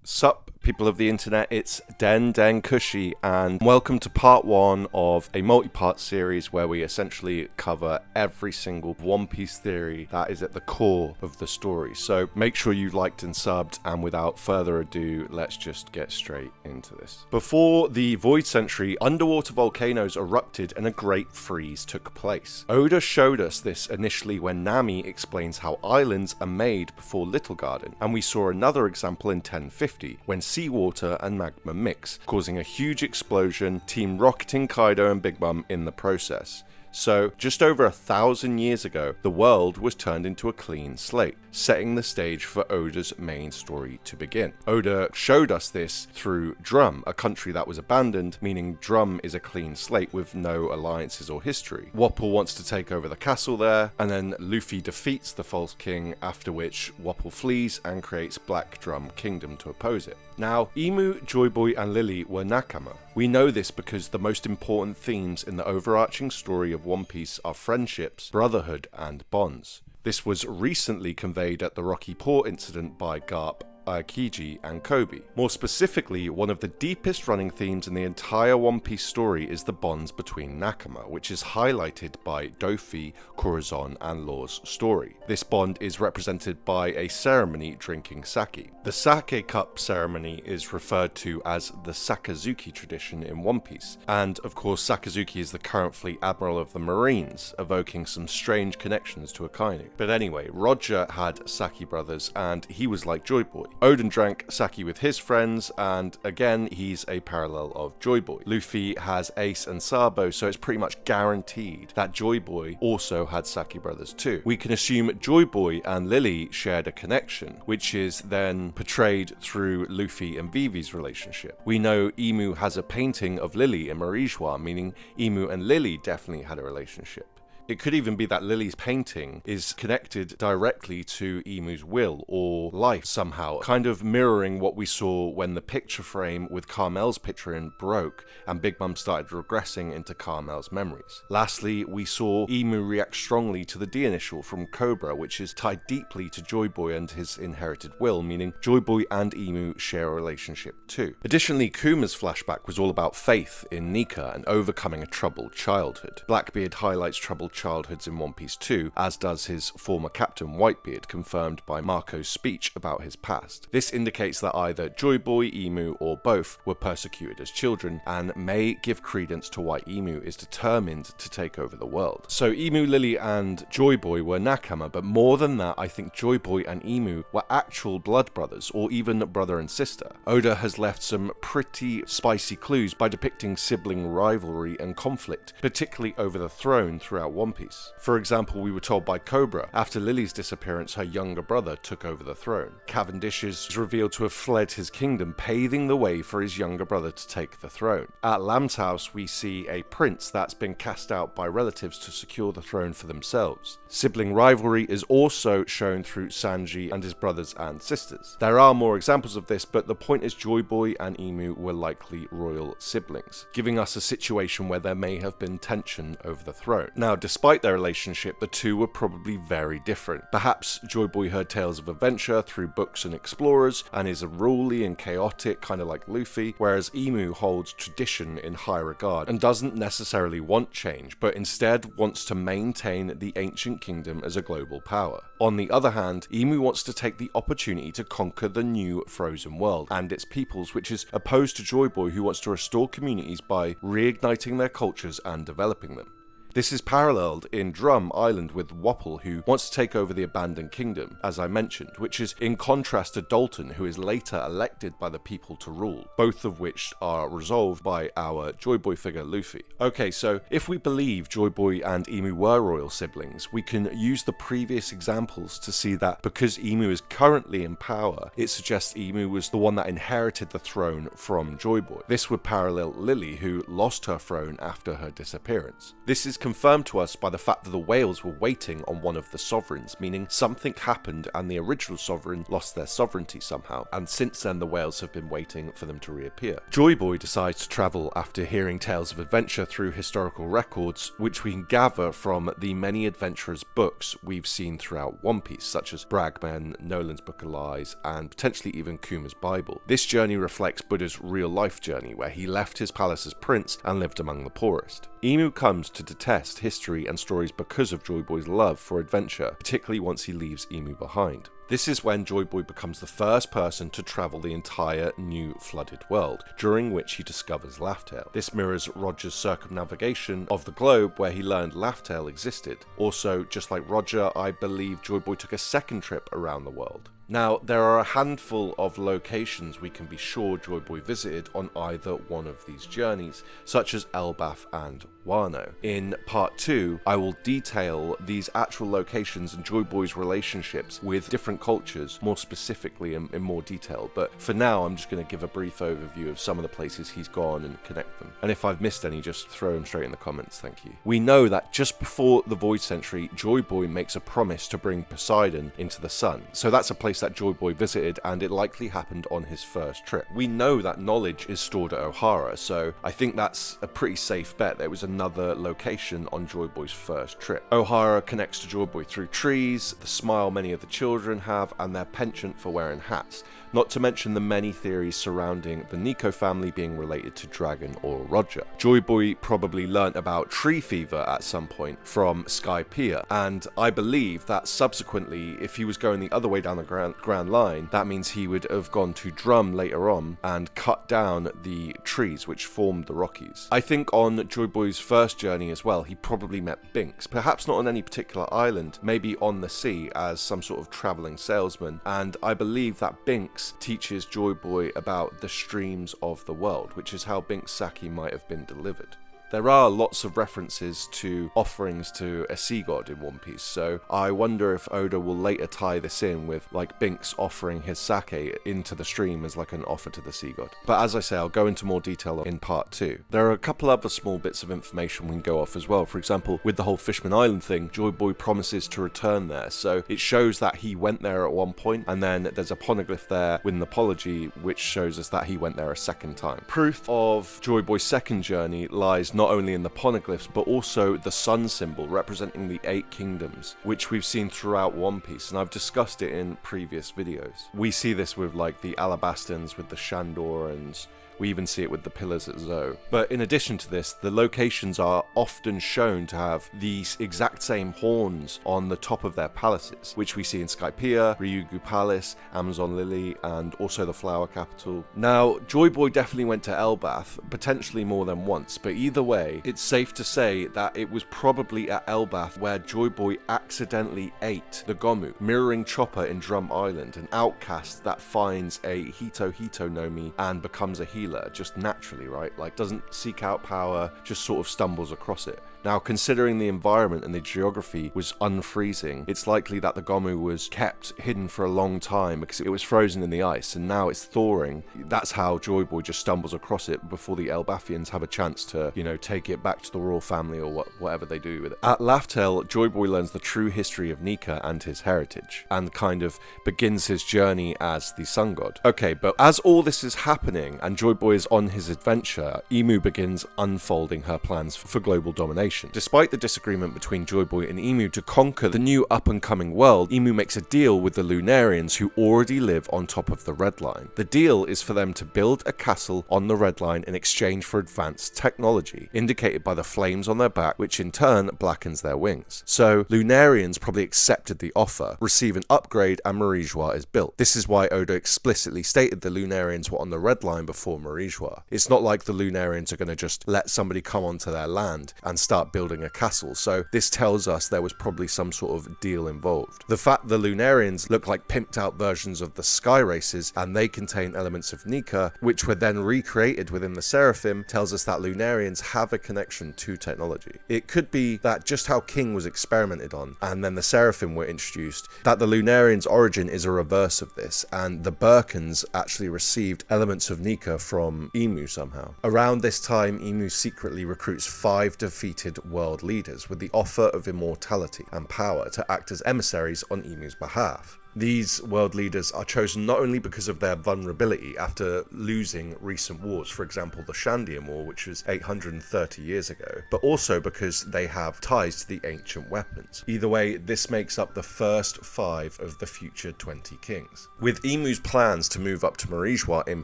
Sup, people of the internet, it's Den Den Kushi, and welcome to part 1 of a multi-part series where we essentially cover every single One Piece theory that is at the core of the story. So make sure you liked and subbed, and without further ado, let's just get straight into this. Before the Void Century, underwater volcanoes erupted and a great freeze took place. Oda showed us this initially when Nami explains how islands are made before Little Garden, and we saw another example in 1050 when seawater and magma mix, causing a huge explosion, team rocketing Kaido and Big Mom in the process. So, just over 1,000 years ago, the world was turned into a clean slate, setting the stage for Oda's main story to begin. Oda showed us this through Drum, a country that was abandoned, meaning Drum is a clean slate with no alliances or history. Wapol wants to take over the castle there, and then Luffy defeats the False King, after which Wapol flees and creates Black Drum Kingdom to oppose it. Now, Imu, Joy Boy, and Lily were nakama. We know this because the most important themes in the overarching story of One Piece are friendships, brotherhood, and bonds. This was recently conveyed at the Rocky Port incident by Garp, Aokiji, and Kobe. More specifically, one of the deepest running themes in the entire One Piece story is the bonds between nakama, which is highlighted by Dofi, Corazon, and Law's story. This bond is represented by a ceremony drinking sake. The sake cup ceremony is referred to as the Sakazuki tradition in One Piece, and of course Sakazuki is the current fleet admiral of the Marines, evoking some strange connections to Akainu. But anyway, Roger had sake brothers, and he was like Joy Boy. Oden drank sake with his friends, and again, he's a parallel of Joy Boy. Luffy has Ace and Sabo, so it's pretty much guaranteed that Joy Boy also had sake brothers too. We can assume Joy Boy and Lily shared a connection, which is then portrayed through Luffy and Vivi's relationship. We know Imu has a painting of Lily in Marijois, meaning Imu and Lily definitely had a relationship. It could even be that Lily's painting is connected directly to Imu's will or life somehow, kind of mirroring what we saw when the picture frame with Carmel's picture in broke and Big Mom started regressing into Carmel's memories. Lastly, we saw Imu react strongly to the D initial from Cobra, which is tied deeply to Joy Boy and his inherited will, meaning Joy Boy and Imu share a relationship too. Additionally, Kuma's flashback was all about faith in Nika and overcoming a troubled childhood. Blackbeard highlights troubled childhoods in One Piece too, as does his former captain Whitebeard, confirmed by Marco's speech about his past. This indicates that either Joy Boy, Imu, or both were persecuted as children, and may give credence to why Imu is determined to take over the world. So Imu, Lily, and Joy Boy were nakama, but more than that, I think Joy Boy and Imu were actual blood brothers, or even brother and sister. Oda has left some pretty spicy clues by depicting sibling rivalry and conflict, particularly over the throne throughout One Piece. For example, we were told by Cobra, after Lily's disappearance, her younger brother took over the throne. Cavendish is revealed to have fled his kingdom, paving the way for his younger brother to take the throne. At Lamb's house, we see a prince that's been cast out by relatives to secure the throne for themselves. Sibling rivalry is also shown through Sanji and his brothers and sisters. There are more examples of this, but the point is Joy Boy and Imu were likely royal siblings, giving us a situation where there may have been tension over the throne. Now, despite their relationship, the two were probably very different. Perhaps Joy Boy heard tales of adventure through books and explorers, and is unruly and chaotic, kind of like Luffy, whereas Imu holds tradition in high regard and doesn't necessarily want change, but instead wants to maintain the ancient kingdom as a global power. On the other hand, Imu wants to take the opportunity to conquer the new frozen world and its peoples, which is opposed to Joy Boy, who wants to restore communities by reigniting their cultures and developing them. This is paralleled in Drum Island with Wapol, who wants to take over the abandoned kingdom, as I mentioned, which is in contrast to Dalton, who is later elected by the people to rule, both of which are resolved by our Joy Boy figure Luffy. Okay, so if we believe Joy Boy and Imu were royal siblings, we can use the previous examples to see that because Imu is currently in power, it suggests Imu was the one that inherited the throne from Joy Boy. This would parallel Lily, who lost her throne after her disappearance. This is confirmed to us by the fact that the whales were waiting on one of the sovereigns, meaning something happened and the original sovereign lost their sovereignty somehow, and since then the whales have been waiting for them to reappear. Joy Boy decides to travel after hearing tales of adventure through historical records, which we can gather from the many adventurers' books we've seen throughout One Piece, such as Bragman, Nolan's Book of Lies, and potentially even Kuma's Bible. This journey reflects Buddha's real-life journey, where he left his palace as prince and lived among the poorest. Emu comes to detest history and stories because of Joy Boy's love for adventure, particularly once he leaves Emu behind. This is when Joy Boy becomes the first person to travel the entire new flooded world, during which he discovers Raftel. This mirrors Roger's circumnavigation of the globe, where he learned Raftel existed. Also, just like Roger, I believe Joy Boy took a second trip around the world. Now, there are a handful of locations we can be sure Joy Boy visited on either one of these journeys, such as Elbaf and Wano. In part 2, I will detail these actual locations and Joy Boy's relationships with different cultures more specifically in more detail, but for now I'm just going to give a brief overview of some of the places he's gone and connect them. And if I've missed any, just throw them straight in the comments, thank you. We know that just before the Void Century, Joy Boy makes a promise to bring Poseidon into the sun, so that's a place that Joy Boy visited, and it likely happened on his first trip. We know that knowledge is stored at Ohara, so I think that's a pretty safe bet that it was another location on Joy Boy's first trip. Ohara connects to Joy Boy through trees, the smile many of the children have, and their penchant for wearing hats, not to mention the many theories surrounding the Nico family being related to Dragon or Roger. Joy Boy probably learnt about tree fever at some point from Skypiea, and I believe that subsequently, if he was going the other way down the Grand Line, that means he would have gone to Drum later on and cut down the trees which formed the Rockies. I think on Joy Boy's first journey as well, he probably met Binks, perhaps not on any particular island, maybe on the sea as some sort of travelling salesman, and I believe that Binks teaches Joy Boy about the streams of the world, which is how Binks' sake might have been delivered. There are lots of references to offerings to a sea god in One Piece, so I wonder if Oda will later tie this in with like Binks offering his sake into the stream as like an offer to the sea god. But as I say, I'll go into more detail in part 2. There are a couple other small bits of information we can go off as well. For example, with the whole Fishman Island thing, Joy Boy promises to return there, so it shows that he went there at one point, and then there's a poneglyph there with an apology which shows us that he went there a second time. Proof of Joy Boy's second journey lies not only in the poneglyphs, but also the sun symbol representing the 8 kingdoms, which we've seen throughout One Piece, and I've discussed it in previous videos. We see this with like the Alabastans, with the Shandorans, we even see it with the pillars at Zou. But in addition to this, the locations are often shown to have these exact same horns on the top of their palaces, which we see in Skypiea, Ryugu Palace, Amazon Lily, and also the Flower Capital. Now, Joy Boy definitely went to Elbaf, potentially more than once, but either way, it's safe to say that it was probably at Elbaf where Joy Boy accidentally ate the Gomu, mirroring Chopper in Drum Island, an outcast that finds a Hito Hito Nomi and becomes a healer just naturally, right? Like, doesn't seek out power, just sort of stumbles across it. Now, considering the environment and the geography was unfreezing, it's likely that the Gomu was kept hidden for a long time because it was frozen in the ice, and now it's thawing. That's how Joy Boy just stumbles across it before the Elbafians have a chance to, you know, take it back to the royal family or whatever they do with it. At Raftel, Joy Boy learns the true history of Nika and his heritage, and kind of begins his journey as the sun god. Okay, but as all this is happening and Joy Boy is on his adventure, Emu begins unfolding her plans for global domination. Despite the disagreement between Joy Boy and Emu to conquer the new up-and-coming world, Emu makes a deal with the Lunarians who already live on top of the Red Line. The deal is for them to build a castle on the Red Line in exchange for advanced technology, indicated by the flames on their back, which in turn blackens their wings. So, Lunarians probably accepted the offer, receive an upgrade, and Marijois is built. This is why Oda explicitly stated the Lunarians were on the Red Line before Marijois. It's not like the Lunarians are going to just let somebody come onto their land and start building a castle, so this tells us there was probably some sort of deal involved. The fact the Lunarians look like pimped out versions of the Sky Races and they contain elements of Nika, which were then recreated within the Seraphim, tells us that Lunarians have a connection to technology. It could be that just how King was experimented on and then the Seraphim were introduced, that the Lunarians' origin is a reverse of this, and the Birkans actually received elements of Nika from Emu somehow. Around this time, Emu secretly recruits 5 defeated selected world leaders with the offer of immortality and power to act as emissaries on Emu's behalf. These world leaders are chosen not only because of their vulnerability after losing recent wars, for example the Shandian War, which was 830 years ago, but also because they have ties to the ancient weapons. Either way, this makes up the first 5 of the future 20 kings. With Emu's plans to move up to Marijwa in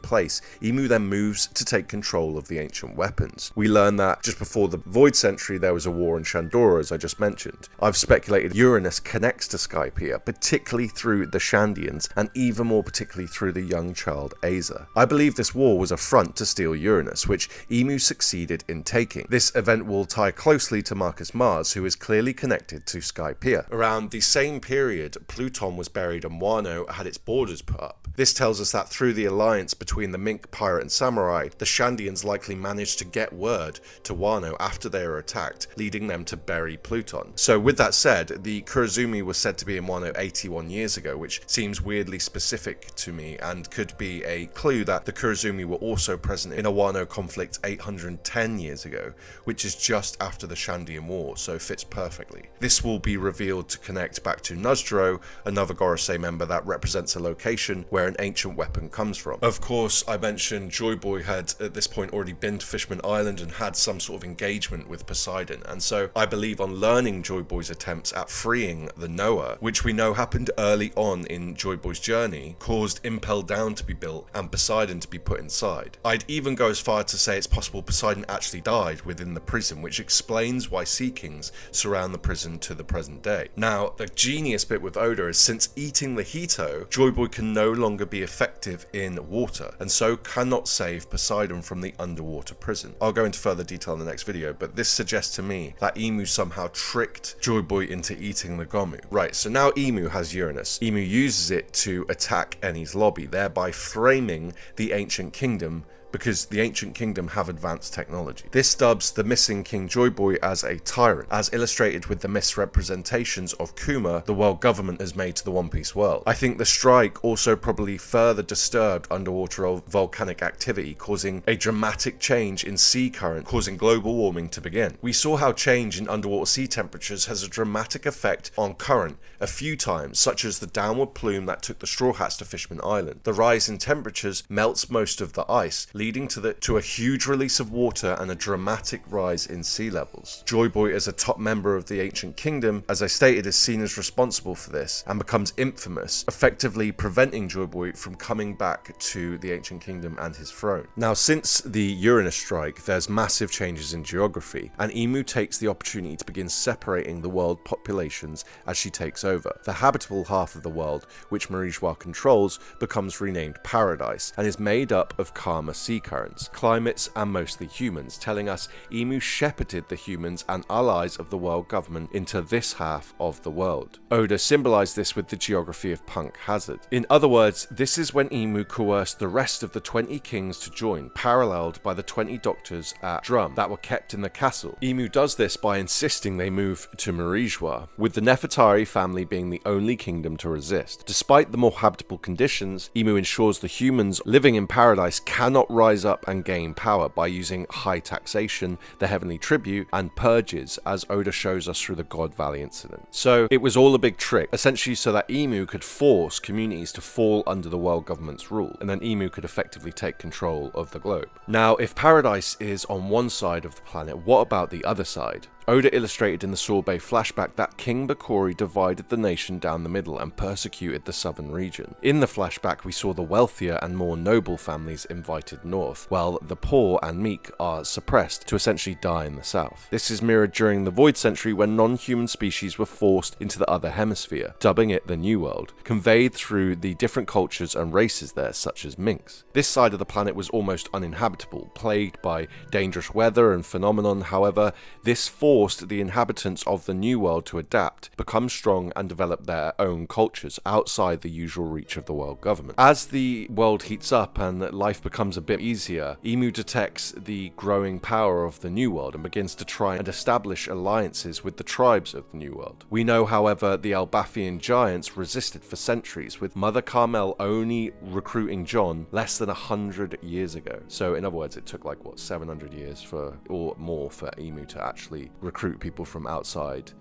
place, Emu then moves to take control of the ancient weapons. We learn that just before the Void Century there was a war in Shandora, as I just mentioned. I've speculated Uranus connects to Skypiea, particularly through the Shandians, and even more particularly through the young child Aza. I believe this war was a front to steal Uranus, which Emu succeeded in taking. This event will tie closely to Marcus Mars, who is clearly connected to Skypiea. Around the same period, Pluton was buried and Wano had its borders put up. This tells us that through the alliance between the Mink, Pirate and Samurai, the Shandians likely managed to get word to Wano after they were attacked, leading them to bury Pluton. So with that said, the Kurazumi was said to be in Wano 81 years ago, which seems weirdly specific to me and could be a clue that the Kurazumi were also present in a Wano conflict 810 years ago, which is just after the Shandian War, so fits perfectly. This will be revealed to connect back to Nuzjuro, another Gorosei member that represents a location where an ancient weapon comes from. Of course, I mentioned Joy Boy had at this point already been to Fishman Island and had some sort of engagement with Poseidon, and so I believe on learning Joy Boy's attempts at freeing the Noah, which we know happened early on in Joy Boy's journey, caused Impel Down to be built and Poseidon to be put inside. I'd even go as far to say it's possible Poseidon actually died within the prison, which explains why Sea Kings surround the prison to the present day. Now, the genius bit with Oda is since eating the Hito, Joy Boy can no longer be effective in water, and so cannot save Poseidon from the underwater prison. I'll go into further detail in the next video, but this suggests to me that Emu somehow tricked Joy Boy into eating the Gomu. Right, so now Emu has Uranus. Emu uses it to attack Eni's lobby, thereby framing the ancient kingdom, because the ancient kingdom have advanced technology. This dubs the missing King Joy Boy as a tyrant, as illustrated with the misrepresentations of Kuma the world government has made to the One Piece world. I think the strike also probably further disturbed underwater volcanic activity, causing a dramatic change in sea current, causing global warming to begin. We saw how change in underwater sea temperatures has a dramatic effect on current a few times, such as the downward plume that took the Straw Hats to Fishman Island. The rise in temperatures melts most of the ice, leading to a huge release of water and a dramatic rise in sea levels. Joy Boy, as a top member of the ancient kingdom, as I stated, is seen as responsible for this and becomes infamous, effectively preventing Joy Boy from coming back to the ancient kingdom and his throne. Now, since the Uranus strike, there's massive changes in geography, and Emu takes the opportunity to begin separating the world populations as she takes over. The habitable half of the world, which Marijwa controls, becomes renamed Paradise and is made up of calmer sea currents, climates and mostly humans, telling us Emu shepherded the humans and allies of the world government into this half of the world. Oda symbolized this with the geography of Punk Hazard. In other words, this is when Emu coerced the rest of the 20 kings to join, paralleled by the 20 doctors at Drum that were kept in the castle. Emu does this by insisting they move to Marijwa, with the Nefertari family being the only kingdom to resist. Despite the more habitable conditions, Emu ensures the humans living in paradise cannot rise up and gain power by using high taxation, the heavenly tribute, and purges, as Oda shows us through the God Valley incident. So it was all a big trick, essentially so that Emu could force communities to fall under the world government's rule, and then Emu could effectively take control of the globe. Now, if paradise is on one side of the planet, what about the other side? Oda illustrated in the Sorbet flashback that King Bakori divided the nation down the middle and persecuted the southern region. In the flashback, we saw the wealthier and more noble families invited north, while the poor and meek are suppressed to essentially die in the south. This is mirrored during the Void Century when non-human species were forced into the other hemisphere, dubbing it the New World, conveyed through the different cultures and races there, such as minks. This side of the planet was almost uninhabitable, plagued by dangerous weather and phenomenon. However, this forced the inhabitants of the New World to adapt, become strong, and develop their own cultures outside the usual reach of the world government. As the world heats up and life becomes a bit easier, Emu detects the growing power of the New World and begins to try and establish alliances with the tribes of the New World. We know, however, the Albathian giants resisted for centuries, with Mother Carmel only recruiting John less than 100 years ago. So in other words, it took like, what, 700 years or more for Emu to actually recruit people from outside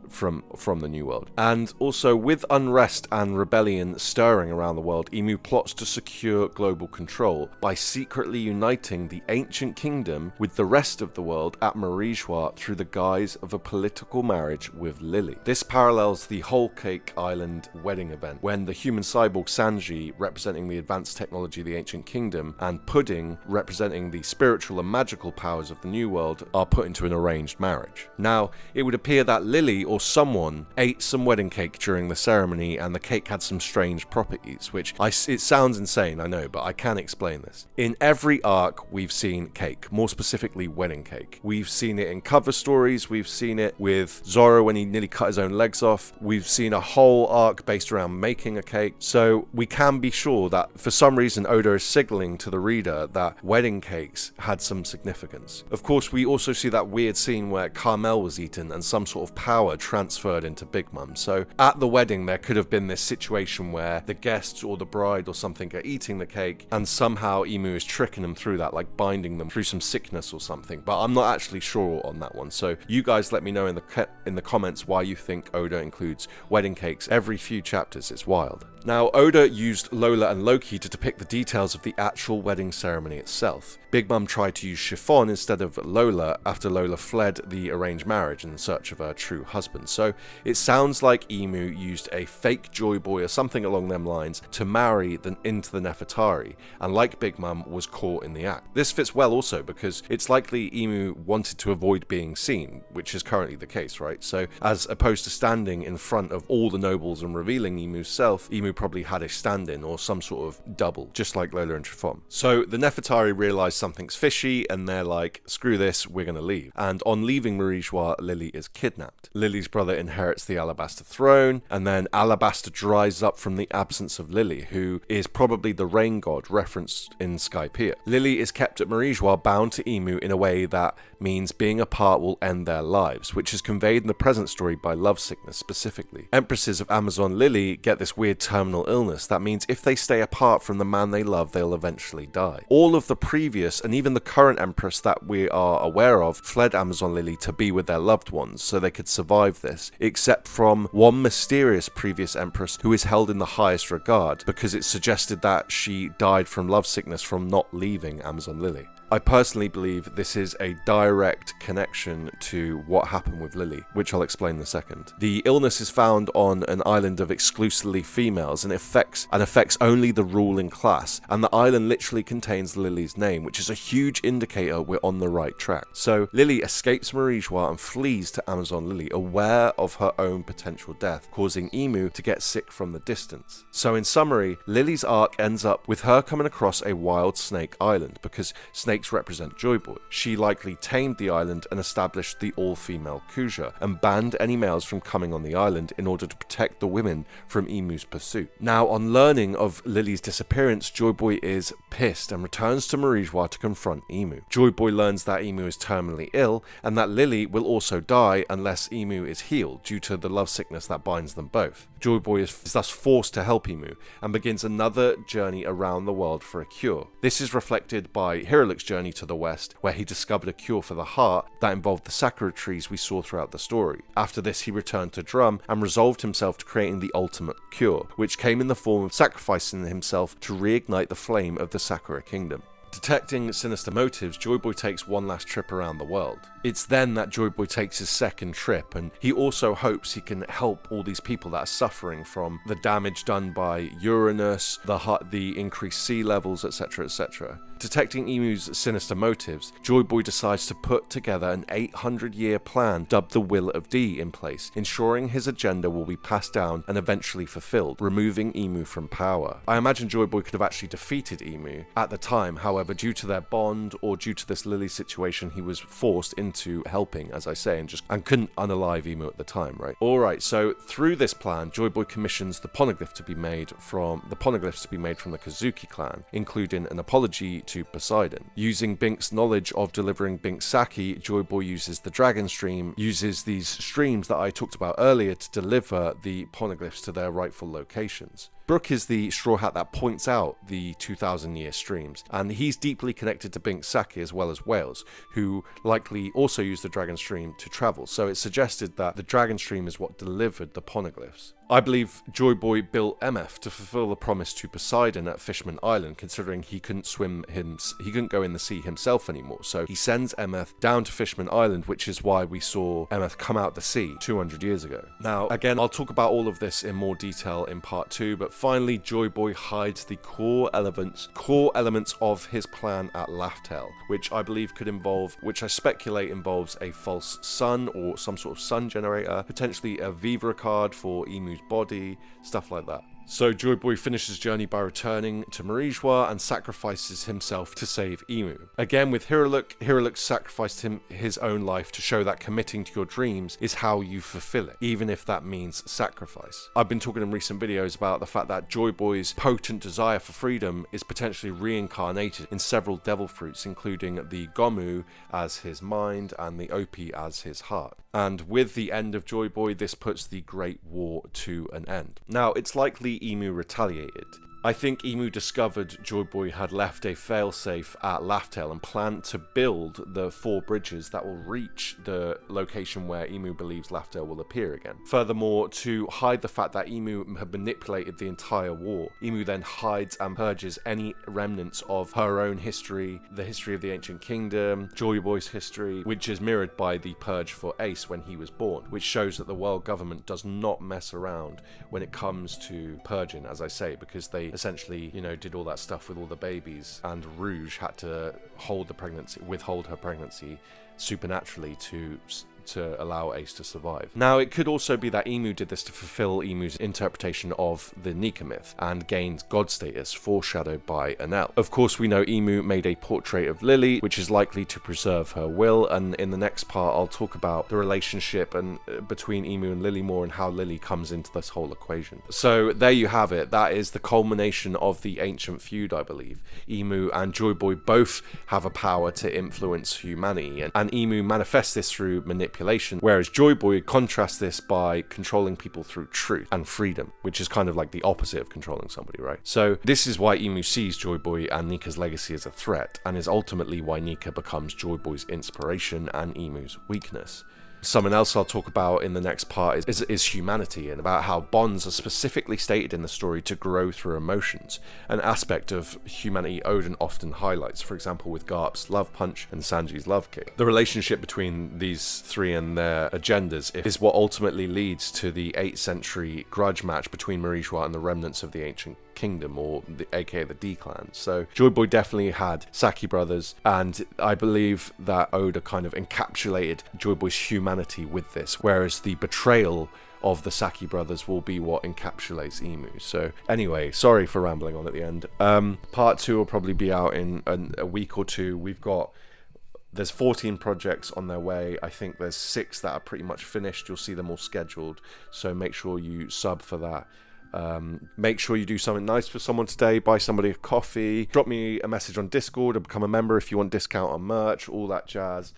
from the New World. And also, with unrest and rebellion stirring around the world, Emu plots to secure global control by secretly uniting the ancient kingdom with the rest of the world at Marijua through the guise of a political marriage with Lily. This parallels the Whole Cake Island wedding event, when the human cyborg Sanji, representing the advanced technology of the ancient kingdom, and Pudding, representing the spiritual and magical powers of the New World, are put into an arranged marriage. Now, it would appear that Lily or someone ate some wedding cake during the ceremony, and the cake had some strange properties, which it sounds insane, I know, but I can explain this. In every arc, we've seen cake, more specifically wedding cake. We've seen it in cover stories, we've seen it with Zoro when he nearly cut his own legs off, we've seen a whole arc based around making a cake, so we can be sure that for some reason Oda is signaling to the reader that wedding cakes had some significance. Of course, we also see that weird scene where Carmel was eaten and some sort of power transferred into Big Mum, so at the wedding there could have been this situation where the guests or the bride or something are eating the cake and somehow Emu is tricking them through that, like binding them through some sickness or something, but I'm not actually sure on that one, so you guys let me know in the comments why you think Oda includes wedding cakes every few chapters. It's wild. Now, Oda used Lola and Loki to depict the details of the actual wedding ceremony itself. Big Mum tried to use chiffon instead of Lola after Lola fled the arranged marriage in search of her true husband. So it sounds like Emu used a fake Joy Boy or something along them lines to marry into the Nefertari, and like Big Mum, was caught in the act. This fits well also because it's likely Emu wanted to avoid being seen, which is currently the case, right? So as opposed to standing in front of all the nobles and revealing Emu's self, Emu probably had a stand-in or some sort of double, just like Lola and Chiffon. So the Nefertari realize something's fishy and they're like, screw this, we're gonna leave. And on leaving Marijua, Lily is kidnapped. Lily's brother inherits the Alabaster throne, and then Alabaster dries up from the absence of Lily, who is probably the rain god referenced in Skypiea. Lily is kept at Marijua bound to Emu in a way that means being apart will end their lives, which is conveyed in the present story by lovesickness specifically. Empresses of Amazon Lily get this weird terminal illness that means if they stay apart from the man they love, they'll eventually die. All of the previous and even the current empress that we are aware of fled Amazon Lily to be with their loved ones so they could survive this, except from one mysterious previous empress who is held in the highest regard because it's suggested that she died from lovesickness from not leaving Amazon Lily. I personally believe this is a direct connection to what happened with Lily, which I'll explain in a second. The illness is found on an island of exclusively females and affects only the ruling class, and the island literally contains Lily's name, which is a huge indicator we're on the right track. So Lily escapes Marijua and flees to Amazon Lily, aware of her own potential death, causing Emu to get sick from the distance. So in summary, Lily's arc ends up with her coming across a wild snake island, because snakes represent Joy Boy. She likely tamed the island and established the all-female Kuja, and banned any males from coming on the island in order to protect the women from Emu's pursuit. Now, on learning of Lily's disappearance, Joy Boy is pissed and returns to Marijua to confront Emu. Joy Boy learns that Emu is terminally ill, and that Lily will also die unless Emu is healed due to the lovesickness that binds them both. Joy Boy is thus forced to help Emu, and begins another journey around the world for a cure. This is reflected by Hirulik's journey to the west, where he discovered a cure for the heart that involved the sakura trees we saw throughout the story. After this, he returned to Drum and resolved himself to creating the ultimate cure, which came in the form of sacrificing himself to reignite the flame of the Sakura Kingdom. Detecting sinister motives, Joy Boy takes one last trip around the world. It's then that Joy Boy takes his second trip, and he also hopes he can help all these people that are suffering from the damage done by Uranus, the increased sea levels, etc, etc. Detecting Emu's sinister motives, Joy Boy decides to put together an 800-year plan dubbed the Will of D in place, ensuring his agenda will be passed down and eventually fulfilled, removing Emu from power. I imagine Joy Boy could have actually defeated Emu at the time, however, due to their bond or due to this Lily situation, he was forced into helping, as I say, and couldn't unalive Emu at the time, right? Alright, so through this plan, Joy Boy commissions the poneglyphs to be made from the Kazuki clan, including an apology to Poseidon. Using Bink's knowledge of delivering Bink's sake, Joy Boy uses the dragon stream, uses these streams that I talked about earlier to deliver the poneglyphs to their rightful locations. Brook is the straw hat that points out the 2,000-year streams, and he's deeply connected to Bink's sake as well as whales, who likely also use the dragon stream to travel, so it's suggested that the dragon stream is what delivered the poneglyphs. I believe Joy Boy built MF to fulfill the promise to Poseidon at Fishman Island, considering he couldn't go in the sea himself anymore, so he sends MF down to Fishman Island, which is why we saw MF come out the sea 200 years ago. Now, again, I'll talk about all of this in more detail in part 2, but finally, Joy Boy hides the core elements of his plan at Raftel, which I speculate involves a false sun or some sort of sun generator, potentially a Vivra card for Emu's body, stuff like that. So Joy Boy finishes his journey by returning to Marijois and sacrifices himself to save Emu. Again with Hiruluk sacrificed his own life to show that committing to your dreams is how you fulfill it, even if that means sacrifice. I've been talking in recent videos about the fact that Joy Boy's potent desire for freedom is potentially reincarnated in several devil fruits, including the Gomu as his mind and the Opi as his heart. And with the end of Joy Boy, this puts the Great War to an end. Now, it's likely Emu retaliated. I think Emu discovered Joy Boy had left a failsafe at Raftel and planned to build the 4 bridges that will reach the location where Emu believes Raftel will appear again. Furthermore, to hide the fact that Emu had manipulated the entire war, Emu then hides and purges any remnants of her own history, the history of the ancient kingdom, Joy Boy's history, which is mirrored by the purge for Ace when he was born, which shows that the world government does not mess around when it comes to purging, as I say, because they essentially, did all that stuff with all the babies, and Rouge had to withhold her pregnancy supernaturally to allow Ace to survive. Now, it could also be that Emu did this to fulfill Emu's interpretation of the Nika myth and gained god status, foreshadowed by Enel. Of course, we know Emu made a portrait of Lily, which is likely to preserve her will, and in the next part I'll talk about the relationship between Emu and Lily more and how Lily comes into this whole equation. So there you have it. That is the culmination of the ancient feud, I believe. Emu and Joy Boy both have a power to influence humanity, and Emu manifests this through manipulation, whereas Joy Boy contrasts this by controlling people through truth and freedom, which is kind of like the opposite of controlling somebody, right? So this is why Emu sees Joy Boy and Nika's legacy as a threat, and is ultimately why Nika becomes Joy Boy's inspiration and Emu's weakness. Something else I'll talk about in the next part is humanity, and about how bonds are specifically stated in the story to grow through emotions, an aspect of humanity Odin often highlights, for example with Garp's love punch and Sanji's love kick. The relationship between these three and their agendas is what ultimately leads to the 8th century grudge match between Marijois and the remnants of the ancient kingdom, or aka the D-clan. So Joy Boy definitely had Saki brothers, and I believe that Oda kind of encapsulated Joy Boy's humanity with this, whereas the betrayal of the Saki brothers will be what encapsulates Emu. So anyway, sorry for rambling on at the end. Part 2 will probably be out in a week or two. There's 14 projects on their way. I think there's 6 that are pretty much finished. You'll see them all scheduled, so make sure you sub for that. Make sure you do something nice for someone today. Buy somebody a coffee, drop me a message on Discord, or become a member if you want discount on merch, all that jazz.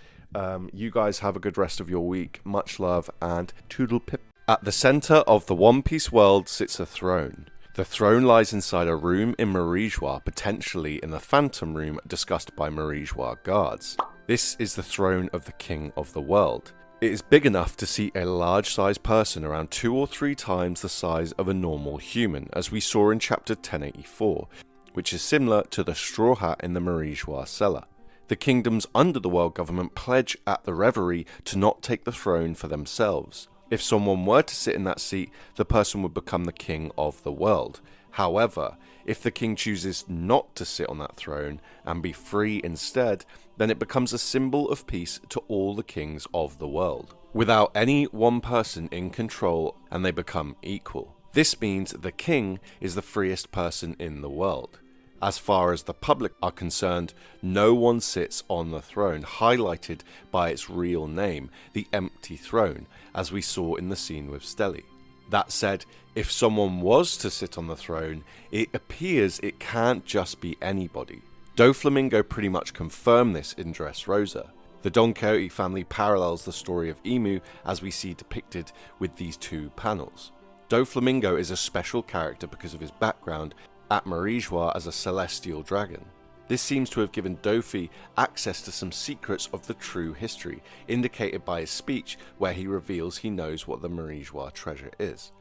You guys have a good rest of your week. Much love and toodle pip. At the center of the One Piece world sits a throne. The throne lies inside a room in Marijois, potentially in the Phantom Room discussed by Marijois guards. This is the throne of the King of the World. It is big enough to seat a large-sized person around 2 or 3 times the size of a normal human, as we saw in chapter 1084, which is similar to the straw hat in the Marijois cellar. The kingdoms under the world government pledge at the reverie to not take the throne for themselves. If someone were to sit in that seat, the person would become the king of the world. However, if the king chooses not to sit on that throne and be free instead, then it becomes a symbol of peace to all the kings of the world, without any one person in control, and they become equal. This means the king is the freest person in the world. As far as the public are concerned, no one sits on the throne, highlighted by its real name, the empty throne, as we saw in the scene with Stelly. That said, if someone was to sit on the throne, it appears it can't just be anybody. Doflamingo pretty much confirmed this in Dressrosa. The Don Quixote family parallels the story of Emu as we see depicted with these 2 panels. Doflamingo is a special character because of his background at Marijois as a celestial dragon. This seems to have given Dofi access to some secrets of the true history, indicated by his speech where he reveals he knows what the Marijois treasure is.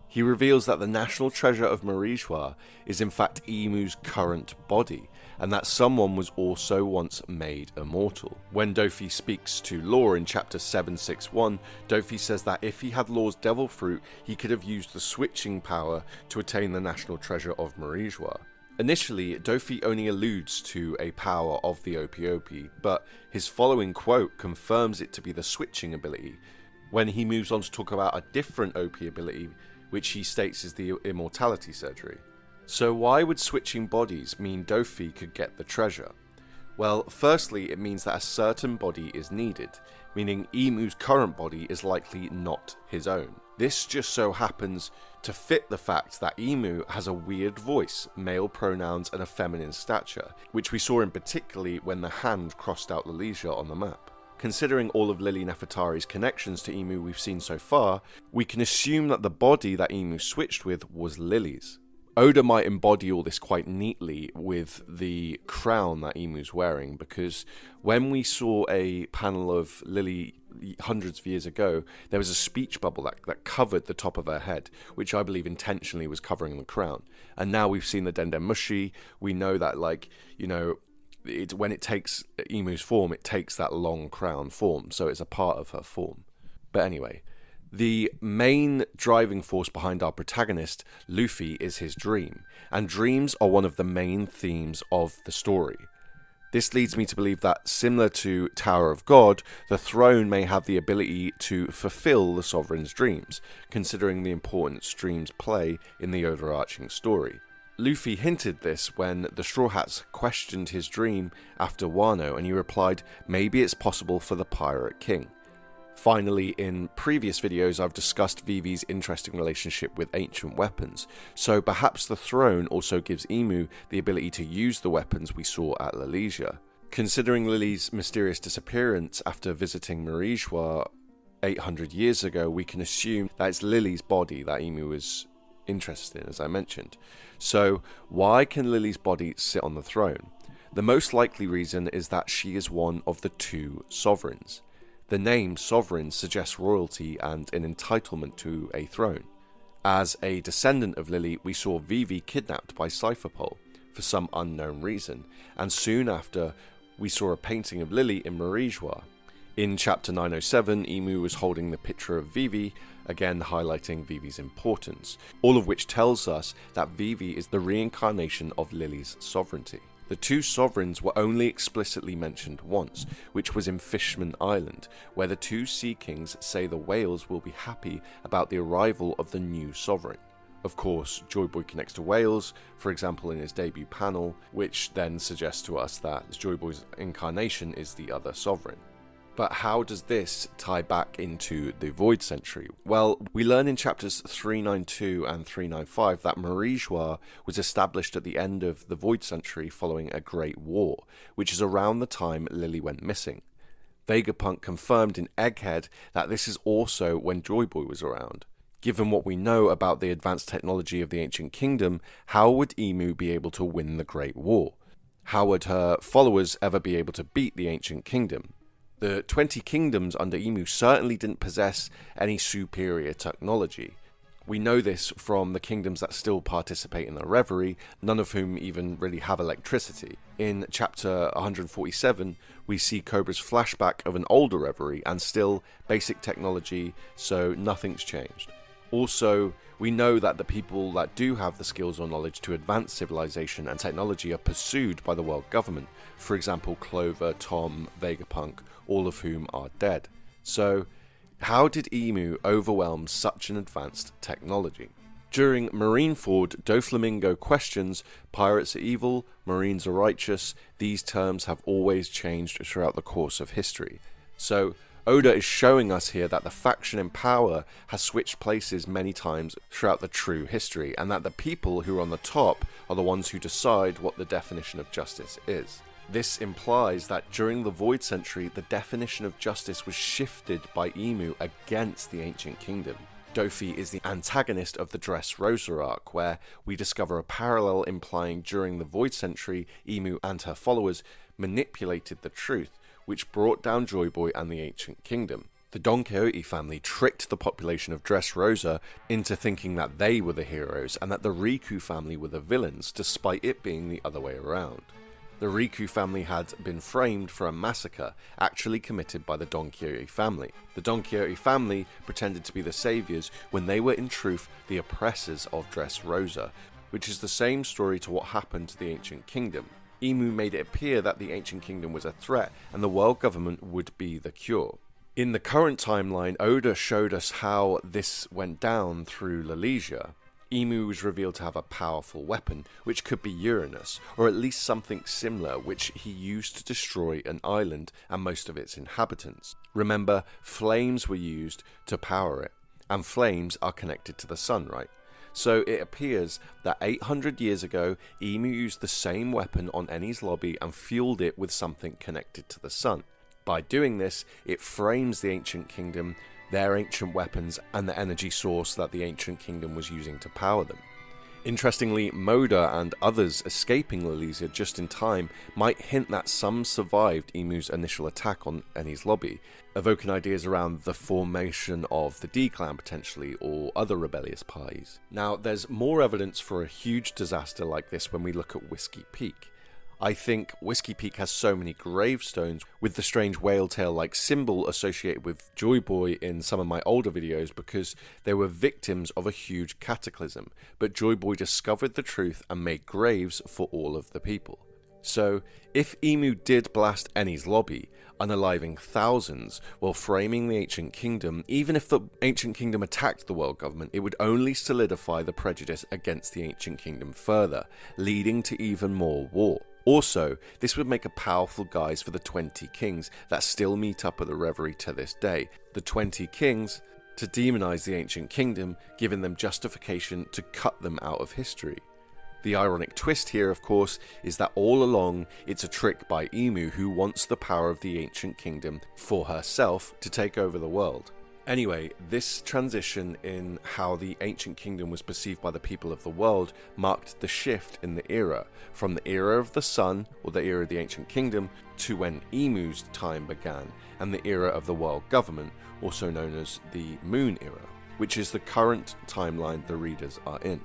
He reveals that the national treasure of Marijois is in fact Imu's current body, and that someone was also once made immortal. When Dofi speaks to Law in chapter 761, Dofi says that if he had Law's devil fruit, he could have used the switching power to attain the national treasure of Marijois. Initially, Dofi only alludes to a power of the Opiopi, but his following quote confirms it to be the switching ability, when he moves on to talk about a different Opi ability, which he states is the immortality surgery. So why would switching bodies mean Dofi could get the treasure? Well, firstly, it means that a certain body is needed, meaning Imu's current body is likely not his own. This just so happens to fit the fact that Imu has a weird voice, male pronouns and a feminine stature, which we saw in particularly when the hand crossed out Lalesia on the map. Considering all of Lily Nefertari's connections to Imu we've seen so far, we can assume that the body that Imu switched with was Lily's. Oda might embody all this quite neatly with the crown that Imu's wearing, because when we saw a panel of Lily hundreds of years ago, there was a speech bubble that covered the top of her head, which I believe intentionally was covering the crown. And now we've seen the Den Den Mushi, we know that, like, you know, when it takes Imu's form, it takes that long crown form, so it's a part of her form. But anyway, the main driving force behind our protagonist, Luffy, is his dream, and dreams are one of the main themes of the story. This leads me to believe that, similar to Tower of God, the throne may have the ability to fulfill the sovereign's dreams, considering the importance dreams play in the overarching story. Luffy hinted this when the Straw Hats questioned his dream after Wano, and he replied, maybe it's possible for the Pirate King. Finally, in previous videos I've discussed Vivi's interesting relationship with ancient weapons, so perhaps the throne also gives Imu the ability to use the weapons we saw at Lalesia. Considering Lily's mysterious disappearance after visiting Marijois 800 years ago, we can assume that it's Lily's body that Imu was interested in, as I mentioned. So why can Lily's body sit on the throne? The most likely reason is that she is one of the two sovereigns. The name sovereign suggests royalty and an entitlement to a throne. As a descendant of Lily, we saw Vivi kidnapped by Cypherpole for some unknown reason, and soon after we saw a painting of Lily in Marijois. In chapter 907, Imu was holding the picture of Vivi, again highlighting Vivi's importance, all of which tells us that Vivi is the reincarnation of Lily's sovereignty. The two sovereigns were only explicitly mentioned once, which was in Fishman Island, where the two Sea Kings say the whales will be happy about the arrival of the new sovereign. Of course, Joy Boy connects to whales, for example in his debut panel, which then suggests to us that Joy Boy's incarnation is the other sovereign. But how does this tie back into the Void Century? Well, we learn in chapters 392 and 395 that Marijois was established at the end of the Void Century following a Great War, which is around the time Lily went missing. Vegapunk confirmed in Egghead that this is also when Joy Boy was around. Given what we know about the advanced technology of the Ancient Kingdom, how would Imu be able to win the Great War? How would her followers ever be able to beat the Ancient Kingdom? The 20 kingdoms under Imu certainly didn't possess any superior technology. We know this from the kingdoms that still participate in the Reverie, none of whom even really have electricity. In chapter 147, we see Cobra's flashback of an older Reverie and still basic technology, so nothing's changed. Also, we know that the people that do have the skills or knowledge to advance civilization and technology are pursued by the world government. For example, Clover, Tom, Vegapunk, all of whom are dead. So, how did Imu overwhelm such an advanced technology? During Marineford, Doflamingo questions, pirates are evil, marines are righteous. These terms have always changed throughout the course of history. So, Oda is showing us here that the faction in power has switched places many times throughout the true history, and that the people who are on the top are the ones who decide what the definition of justice is. This implies that during the Void Century, the definition of justice was shifted by Imu against the Ancient Kingdom. Dofi is the antagonist of the Dressrosa arc, where we discover a parallel implying during the Void Century, Imu and her followers manipulated the truth, which brought down Joy Boy and the Ancient Kingdom. The Don Quixote family tricked the population of Dressrosa into thinking that they were the heroes and that the Riku family were the villains, despite it being the other way around. The Riku family had been framed for a massacre actually committed by the Don Quixote family. The Don Quixote family pretended to be the saviors when they were in truth the oppressors of Dressrosa, which is the same story to what happened to the Ancient Kingdom. Imu made it appear that the Ancient Kingdom was a threat and the world government would be the cure. In the current timeline, Oda showed us how this went down through Lalesia. Imu was revealed to have a powerful weapon, which could be Uranus, or at least something similar, which he used to destroy an island and most of its inhabitants. Remember, flames were used to power it, and flames are connected to the sun, right? So it appears that 800 years ago, Imu used the same weapon on Enies Lobby and fueled it with something connected to the sun. By doing this, it frames the Ancient Kingdom, their ancient weapons, and the energy source that the Ancient Kingdom was using to power them. Interestingly, Moda and others escaping Lalesia just in time might hint that some survived Imu's initial attack on Enies Lobby, evoking ideas around the formation of the D-Clan potentially, or other rebellious parties. Now, there's more evidence for a huge disaster like this when we look at Whiskey Peak. I think Whiskey Peak has so many gravestones with the strange whale tail-like symbol associated with Joy Boy in some of my older videos because they were victims of a huge cataclysm, but Joy Boy discovered the truth and made graves for all of the people. So, if Imu did blast Enies Lobby, unaliving thousands while framing the Ancient Kingdom, even if the Ancient Kingdom attacked the world government, it would only solidify the prejudice against the Ancient Kingdom further, leading to even more war. Also, this would make a powerful guise for the 20 kings that still meet up at the Reverie to this day. The 20 kings to demonize the Ancient Kingdom, giving them justification to cut them out of history. The ironic twist here, of course, is that all along it's a trick by Imu, who wants the power of the Ancient Kingdom for herself to take over the world. Anyway, this transition in how the Ancient Kingdom was perceived by the people of the world marked the shift in the era, from the era of the Sun, or the era of the Ancient Kingdom, to when Imu's time began, and the era of the world government, also known as the Moon era, which is the current timeline the readers are in.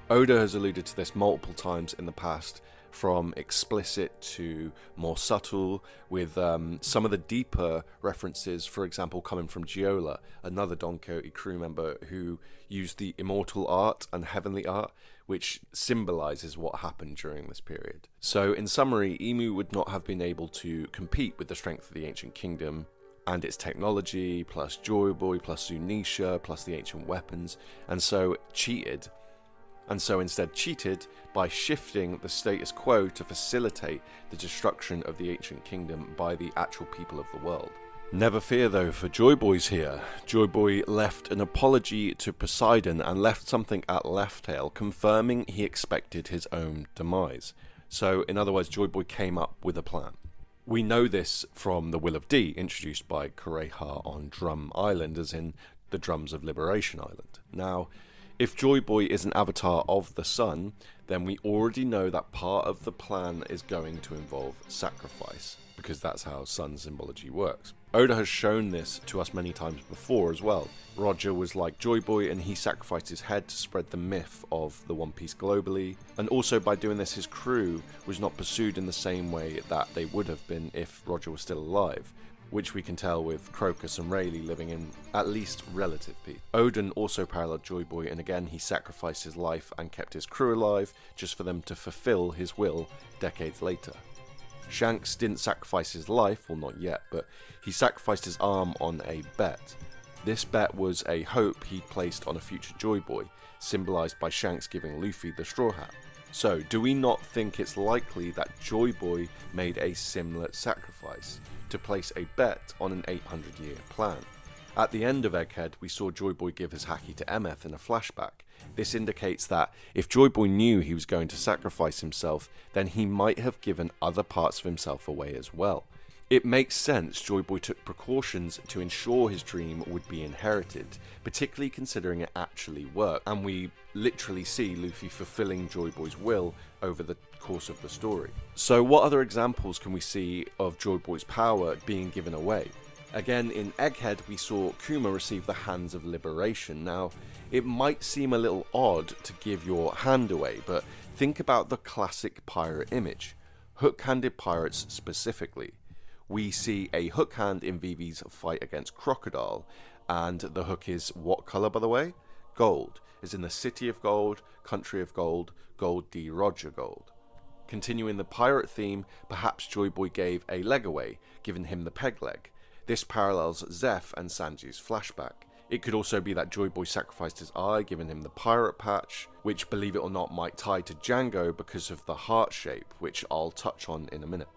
Oda has alluded to this multiple times in the past, from explicit to more subtle, with some of the deeper references, for example, coming from Giola, another Don Quixote crew member who used the immortal art and heavenly art, which symbolizes what happened during this period. So, in summary, Imu would not have been able to compete with the strength of the Ancient Kingdom and its technology, plus Joy Boy, plus Zunisha, plus the ancient weapons, and so instead cheated by shifting the status quo to facilitate the destruction of the Ancient Kingdom by the actual people of the world. Never fear though, for Joy Boy's here. Joy Boy left an apology to Poseidon and left something at Raftel confirming he expected his own demise. So in other words, Joy Boy came up with a plan. We know this from the Will of D, introduced by Kureha on Drum Island, as in the Drums of Liberation Island. Now, if Joy Boy is an avatar of the sun, then we already know that part of the plan is going to involve sacrifice, because that's how sun symbology works. Oda has shown this to us many times before as well. Roger was like Joy Boy and he sacrificed his head to spread the myth of the One Piece globally, and also by doing this his crew was not pursued in the same way that they would have been if Roger was still alive, which we can tell with Crocus and Rayleigh living in at least relative peace. Odin also paralleled Joy Boy, and again he sacrificed his life and kept his crew alive just for them to fulfill his will decades later. Shanks didn't sacrifice his life, well not yet, but he sacrificed his arm on a bet. This bet was a hope he'd placed on a future Joy Boy, symbolised by Shanks giving Luffy the straw hat. So, do we not think it's likely that Joy Boy made a similar sacrifice to place a bet on an 800-year plan? At the end of Egghead, we saw Joy Boy give his haki to Emeth in a flashback. This indicates that if Joy Boy knew he was going to sacrifice himself, then he might have given other parts of himself away as well. It makes sense Joy Boy took precautions to ensure his dream would be inherited, particularly considering it actually worked, and we literally see Luffy fulfilling Joy Boy's will over the course of the story. So what other examples can we see of Joy Boy's power being given away? Again, in Egghead, we saw Kuma receive the Hands of Liberation. Now, it might seem a little odd to give your hand away, but think about the classic pirate image. Hook-handed pirates specifically. We see a hook hand in Vivi's fight against Crocodile, and the hook is what colour, by the way? Gold, as in the City of Gold, Country of Gold, Gold D. Roger Gold. Continuing the pirate theme, perhaps Joy Boy gave a leg away, giving him the peg leg. This parallels Zeph and Sanji's flashback. It could also be that Joy Boy sacrificed his eye, giving him the pirate patch, which, believe it or not, might tie to Django because of the heart shape, which I'll touch on in a minute.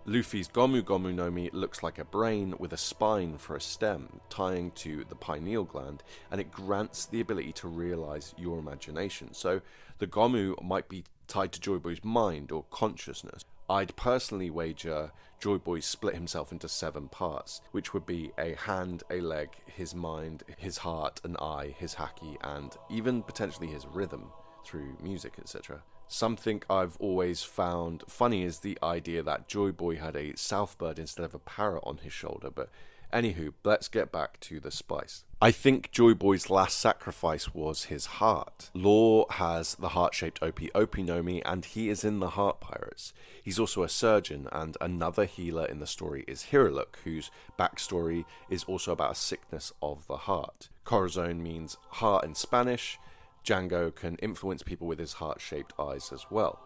Luffy's Gomu Gomu no Mi looks like a brain with a spine for a stem, tying to the pineal gland, and it grants the ability to realise your imagination. So the Gomu might be tied to Joy Boy's mind or consciousness. I'd personally wager Joy Boy split himself into 7 parts, which would be a hand, a leg, his mind, his heart, an eye, his haki, and even potentially his rhythm through music, etc. Something I've always found funny is the idea that Joy Boy had a southbird instead of a parrot on his shoulder, but anywho, let's get back to the spice. I think Joy Boy's last sacrifice was his heart. Law has the heart-shaped Opi no Mi, and he is in the Heart Pirates. He's also a surgeon, and another healer in the story is Hiruluk, whose backstory is also about a sickness of the heart. Corazon means heart in Spanish. Django can influence people with his heart-shaped eyes as well.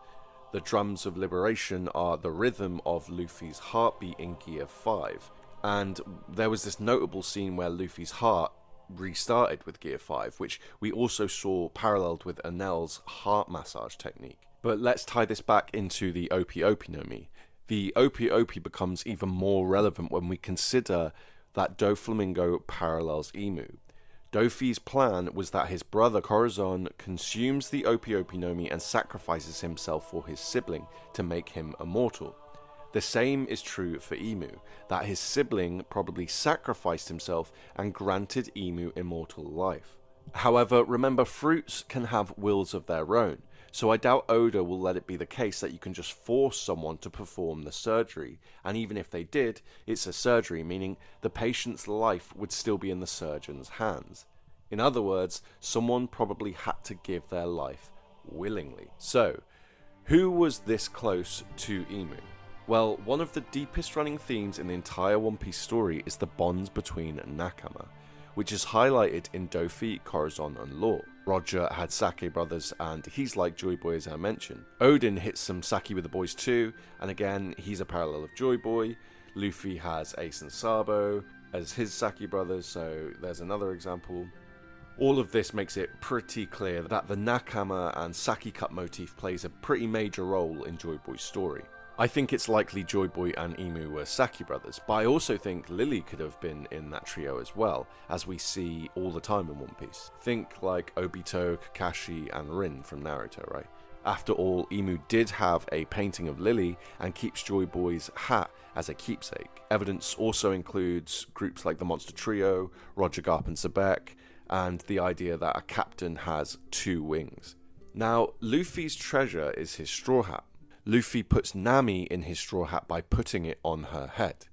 The drums of liberation are the rhythm of Luffy's heartbeat in Gear 5. And there was this notable scene where Luffy's heart restarted with Gear 5, which we also saw paralleled with Enel's heart massage technique. But let's tie this back into the Opi no Mi. The Opi becomes even more relevant when we consider that Doflamingo parallels Emu. Dofi's plan was that his brother Corazon consumes the Opi no Mi and sacrifices himself for his sibling to make him immortal. The same is true for Emu, that his sibling probably sacrificed himself and granted Emu immortal life. However, remember, fruits can have wills of their own, so I doubt Oda will let it be the case that you can just force someone to perform the surgery, and even if they did, it's a surgery, meaning the patient's life would still be in the surgeon's hands. In other words, someone probably had to give their life willingly. So, who was this close to Emu? Well, one of the deepest running themes in the entire One Piece story is the bonds between nakama, which is highlighted in Dofi, Corazon and Law. Roger had Sake brothers, and he's like Joy Boy as I mentioned. Odin hits some sake with the boys too, and again, he's a parallel of Joy Boy. Luffy has Ace and Sabo as his Sake brothers, so there's another example. All of this makes it pretty clear that the nakama and sake cup motif plays a pretty major role in Joy Boy's story. I think it's likely Joy Boy and Emu were Sake brothers, but I also think Lily could have been in that trio as well, as we see all the time in One Piece. Think like Obito, Kakashi, and Rin from Naruto, right? After all, Emu did have a painting of Lily and keeps Joy Boy's hat as a keepsake. Evidence also includes groups like the Monster Trio, Roger Garp and Sebek, and the idea that a captain has 2 wings. Now, Luffy's treasure is his straw hat. Luffy puts Nami in his straw hat by putting it on her head.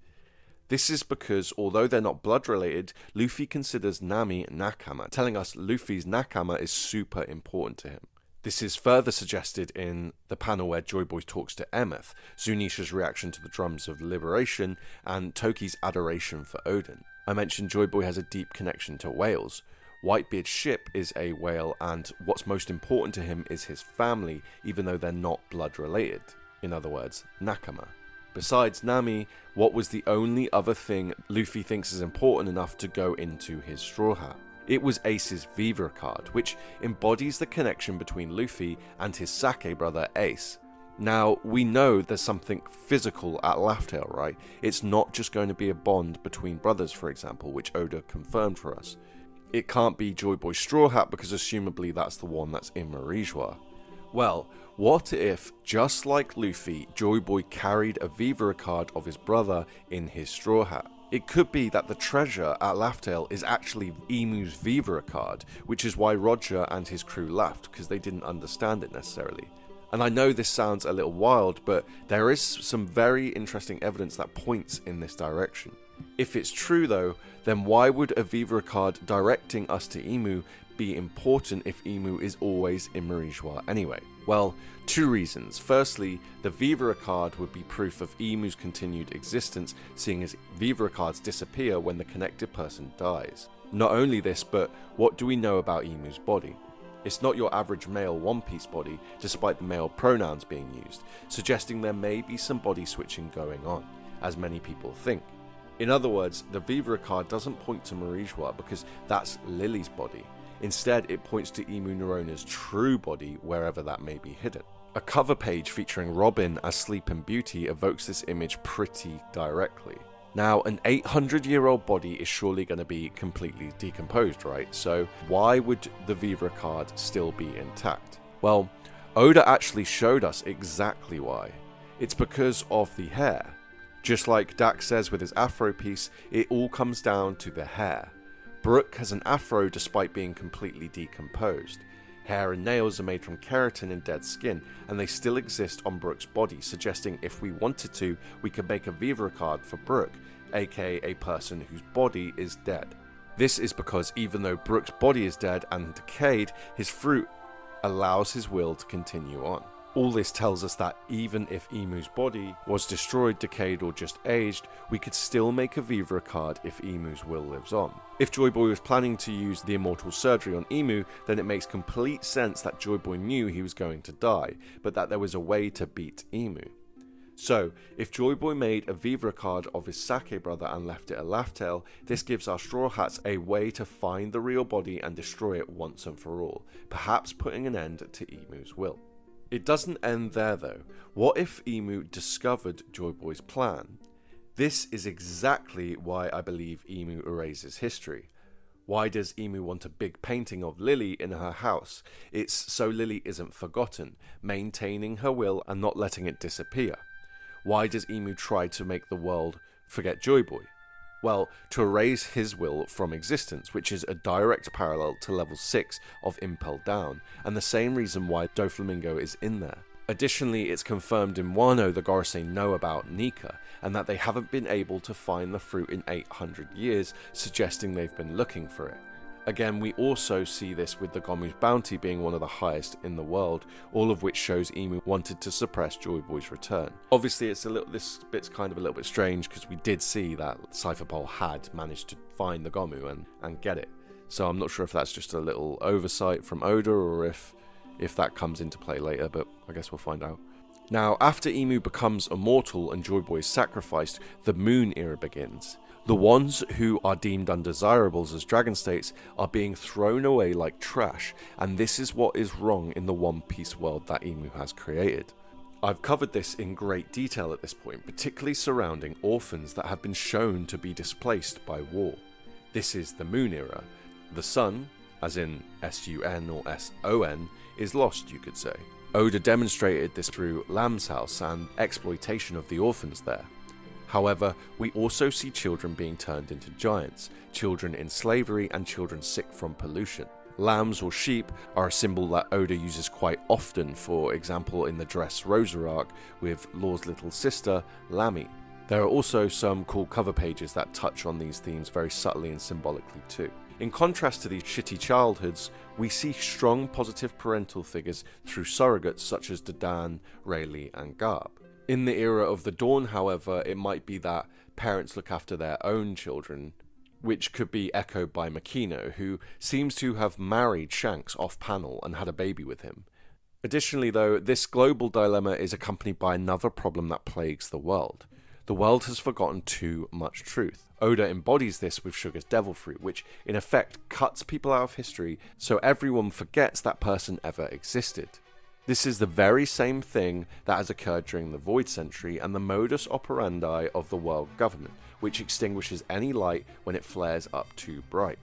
This is because, although they're not blood related, Luffy considers Nami nakama, telling us Luffy's nakama is super important to him. This is further suggested in the panel where Joy Boy talks to Emeth, Zunisha's reaction to the drums of liberation, and Toki's adoration for Odin. I mentioned Joy Boy has a deep connection to whales. Whitebeard's ship is a whale, and what's most important to him is his family, even though they're not blood related. In other words, nakama. Besides Nami, what was the only other thing Luffy thinks is important enough to go into his straw hat? It was Ace's Viva card, which embodies the connection between Luffy and his Sake brother Ace. Now, we know there's something physical at Raftel, right? It's not just going to be a bond between brothers, for example, which Oda confirmed for us. It can't be Joy Boy's straw hat because assumably that's the one that's in Marijois. Well, What if, just like Luffy, Joy Boy carried a Vivara card of his brother in his straw hat? It could be that the treasure at Raftel is actually Imu's Vivara card, which is why Roger and his crew left, because they didn't understand it necessarily. And I know this sounds a little wild, but there is some very interesting evidence that points in this direction. If it's true though, then why would a Vivara card directing us to Imu be important if Imu is always in Marijois anyway? Well, two reasons. Firstly, the Vivara card would be proof of Imu's continued existence, seeing as Vivara cards disappear when the connected person dies. Not only this, but what do we know about Imu's body? It's not your average male One Piece body, despite the male pronouns being used, suggesting there may be some body switching going on, as many people think. In other words, the Vivara card doesn't point to Marijois because that's Lily's body. Instead, it points to Imu Nerona's true body, wherever that may be hidden. A cover page featuring Robin as Sleeping Beauty evokes this image pretty directly. Now, an 800-year-old body is surely going to be completely decomposed, right? So why would the Vivara card still be intact? Well, Oda actually showed us exactly why. It's because of the hair. Just like Dax says with his afro piece, it all comes down to the hair. Brook has an afro despite being completely decomposed. Hair and nails are made from keratin and dead skin, and they still exist on Brook's body, suggesting if we wanted to, we could make a Vivara card for Brook, aka a person whose body is dead. This is because even though Brook's body is dead and decayed, his fruit allows his will to continue on. All this tells us that even if Imu's body was destroyed, decayed, or just aged, we could still make a Vivara card if Imu's will lives on. If Joy Boy was planning to use the immortal surgery on Imu, then it makes complete sense that Joy Boy knew he was going to die, but that there was a way to beat Imu. So, if Joy Boy made a Vivara card of his Sake brother and left it at Raftel, this gives our Straw Hats a way to find the real body and destroy it once and for all, perhaps putting an end to Imu's will. It doesn't end there though. What if Imu discovered Joy Boy's plan? This is exactly why I believe Imu erases history. Why does Imu want a big painting of Lily in her house? It's so Lily isn't forgotten, maintaining her will and not letting it disappear. Why does Imu try to make the world forget Joy Boy? Well, to erase his will from existence, which is a direct parallel to level 6 of Impel Down, and the same reason why Doflamingo is in there. Additionally, it's confirmed in Wano the Gorosei know about Nika, and that they haven't been able to find the fruit in 800 years, suggesting they've been looking for it. Again, we also see this with the Gomu's bounty being one of the highest in the world, all of which shows Imu wanted to suppress Joy Boy's return. Obviously, this bit's kind of a little bit strange because we did see that Cypherpole had managed to find the Gomu and get it. So I'm not sure if that's just a little oversight from Oda or if that comes into play later, but I guess we'll find out. Now, after Imu becomes immortal and Joy Boy is sacrificed, the Moon Era begins. The ones who are deemed undesirables as Dragon States are being thrown away like trash, and this is what is wrong in the One Piece world that Imu has created. I've covered this in great detail at this point, particularly surrounding orphans that have been shown to be displaced by war. This is the Moon Era. The sun, as in S-U-N or S-O-N, is lost, you could say. Oda demonstrated this through Lamb's House and exploitation of the orphans there. However, we also see children being turned into giants, children in slavery, and children sick from pollution. Lambs or sheep are a symbol that Oda uses quite often, for example in the Dressrosa arc with Law's little sister, Lammy. There are also some cool cover pages that touch on these themes very subtly and symbolically too. In contrast to these shitty childhoods, we see strong positive parental figures through surrogates such as Dadan, Rayleigh, and Garb. In the era of the Dawn, however, it might be that parents look after their own children, which could be echoed by Makino, who seems to have married Shanks off-panel and had a baby with him. Additionally though, this global dilemma is accompanied by another problem that plagues the world. The world has forgotten too much truth. Oda embodies this with Sugar's Devil Fruit, which in effect cuts people out of history so everyone forgets that person ever existed. This is the very same thing that has occurred during the Void Century and the modus operandi of the world government, which extinguishes any light when it flares up too bright.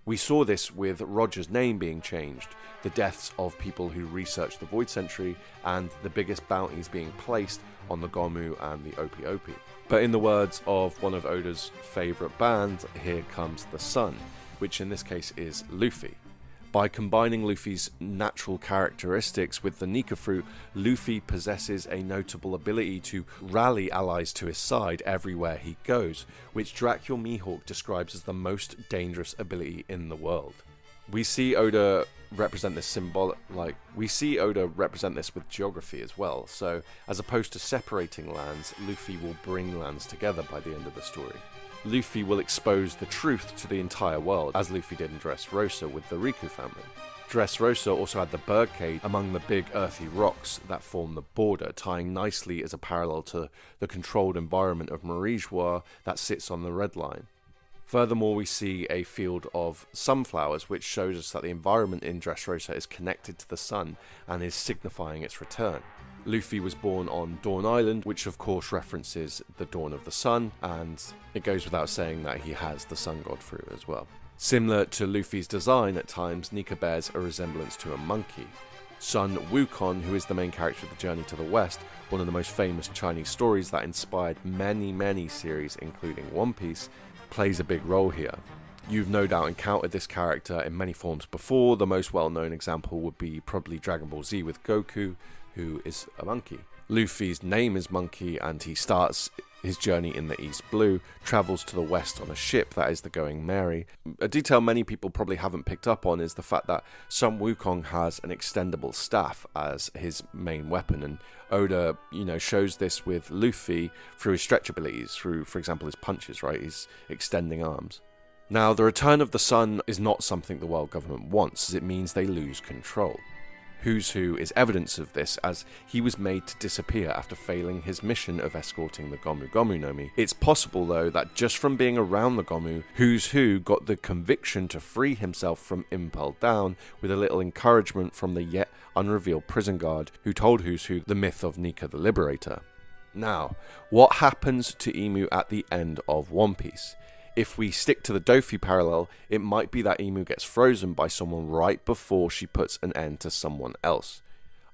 We saw this with Roger's name being changed, the deaths of people who researched the Void Century, and the biggest bounties being placed on the Gomu and the Opi Opi. But in the words of one of Oda's favourite bands, here comes the sun, which in this case is Luffy. By combining Luffy's natural characteristics with the Nika fruit, Luffy possesses a notable ability to rally allies to his side everywhere he goes, which Dracula Mihawk describes as the most dangerous ability in the world. We see Oda represent this with geography as well, so as opposed to separating lands, Luffy will bring lands together by the end of the story. Luffy will expose the truth to the entire world, as Luffy did in Dressrosa with the Riku family. Dressrosa also had the birdcage among the big earthy rocks that form the border, tying nicely as a parallel to the controlled environment of Marijois that sits on the Red Line. Furthermore, we see a field of sunflowers, which shows us that the environment in Dressrosa is connected to the sun and is signifying its return. Luffy was born on Dawn Island, which of course references the dawn of the sun, and it goes without saying that he has the sun god fruit as well. Similar to Luffy's design, at times Nika bears a resemblance to a monkey. Sun Wukong, who is the main character of the Journey to the West, one of the most famous Chinese stories that inspired many series including One Piece, plays a big role here. You've no doubt encountered this character in many forms before. The most well-known example would be probably Dragon Ball Z with Goku, who is a monkey. Luffy's name is Monkey, and he starts his journey in the East Blue, travels to the west on a ship that is the Going Merry. A detail many people probably haven't picked up on is the fact that Sun Wukong has an extendable staff as his main weapon, and Oda, shows this with Luffy through his stretch abilities, through, for example, his punches, right? He's extending arms. Now, the return of the sun is not something the world government wants, as it means they lose control. Who's Who is evidence of this, as he was made to disappear after failing his mission of escorting the Gomu Gomu no Mi. It's possible, though, that just from being around the Gomu, Who's Who got the conviction to free himself from Impel Down, with a little encouragement from the yet unrevealed prison guard who told Who's Who the myth of Nika the Liberator. Now, what happens to Emu at the end of One Piece? If we stick to the Dofi parallel, it might be that Emu gets frozen by someone right before she puts an end to someone else.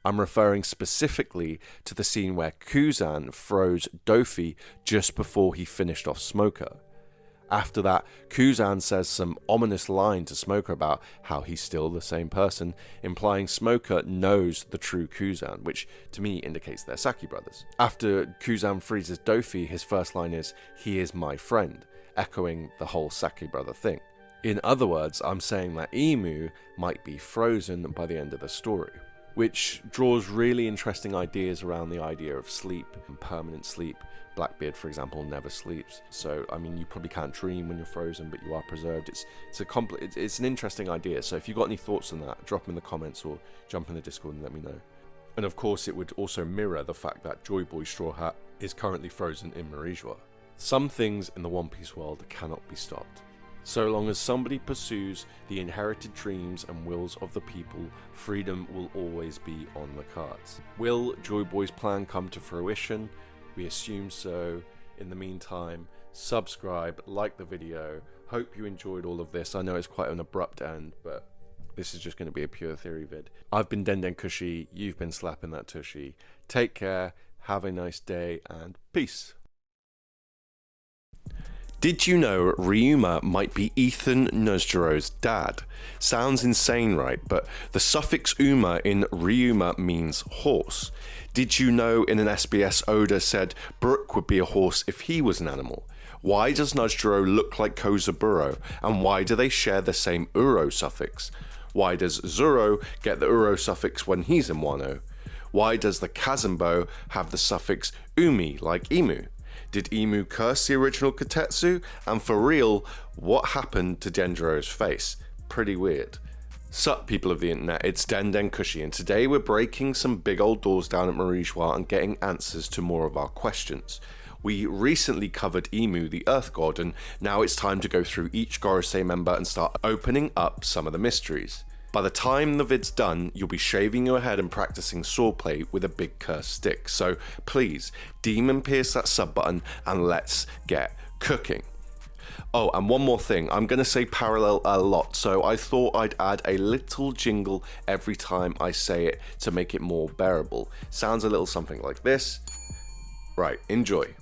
I'm referring specifically to the scene where Kuzan froze Dofi just before he finished off Smoker. After that, Kuzan says some ominous line to Smoker about how he's still the same person, implying Smoker knows the true Kuzan, which to me indicates they're Saki brothers. After Kuzan freezes Dofi, his first line is, "He is my friend," echoing the whole Saki brother thing. In other words, I'm saying that Emu might be frozen by the end of the story, which draws really interesting ideas around the idea of sleep and permanent sleep. Blackbeard, for example, never sleeps. So, you probably can't dream when you're frozen, but you are preserved. It's an interesting idea. So if you've got any thoughts on that, drop them in the comments or jump in the Discord and let me know. And of course, it would also mirror the fact that Joy Boy Straw Hat is currently frozen in Marijois. Some things in the One Piece world cannot be stopped. So long as somebody pursues the inherited dreams and wills of the people, freedom will always be on the cards. Will Joy Boy's plan come to fruition? We assume so. In the meantime, subscribe, like the video. Hope you enjoyed all of this. I know it's quite an abrupt end, but this is just going to be a pure theory vid. I've been Den Den Kushi, you've been slapping that tushy. Take care, have a nice day, and peace. Did you know Ryuma might be Ethan Nuzjiro's dad? Sounds insane, right? But the suffix uma in Ryuma means horse. Did you know in an SBS Oda said Brook would be a horse if he was an animal? Why does Nuzjiro look like Kozaburo? And why do they share the same uro suffix? Why does Zoro get the uro suffix when he's in Wano? Why does the Kazembo have the suffix umi like emu? Did Emu curse the original Kotetsu? And for real, what happened to Denjiro's face? Pretty weird. Sup, people of the internet, it's Den Den Kushi, and today we're breaking some big old doors down at Marijois and getting answers to more of our questions. We recently covered Emu, the Earth God, and now it's time to go through each Gorosei member and start opening up some of the mysteries. By the time the vid's done, you'll be shaving your head and practicing swordplay with a big cursed stick. So please, demon pierce that sub button and let's get cooking. Oh, and one more thing, I'm going to say parallel a lot, so I thought I'd add a little jingle every time I say it to make it more bearable. Sounds a little something like this. Right, enjoy.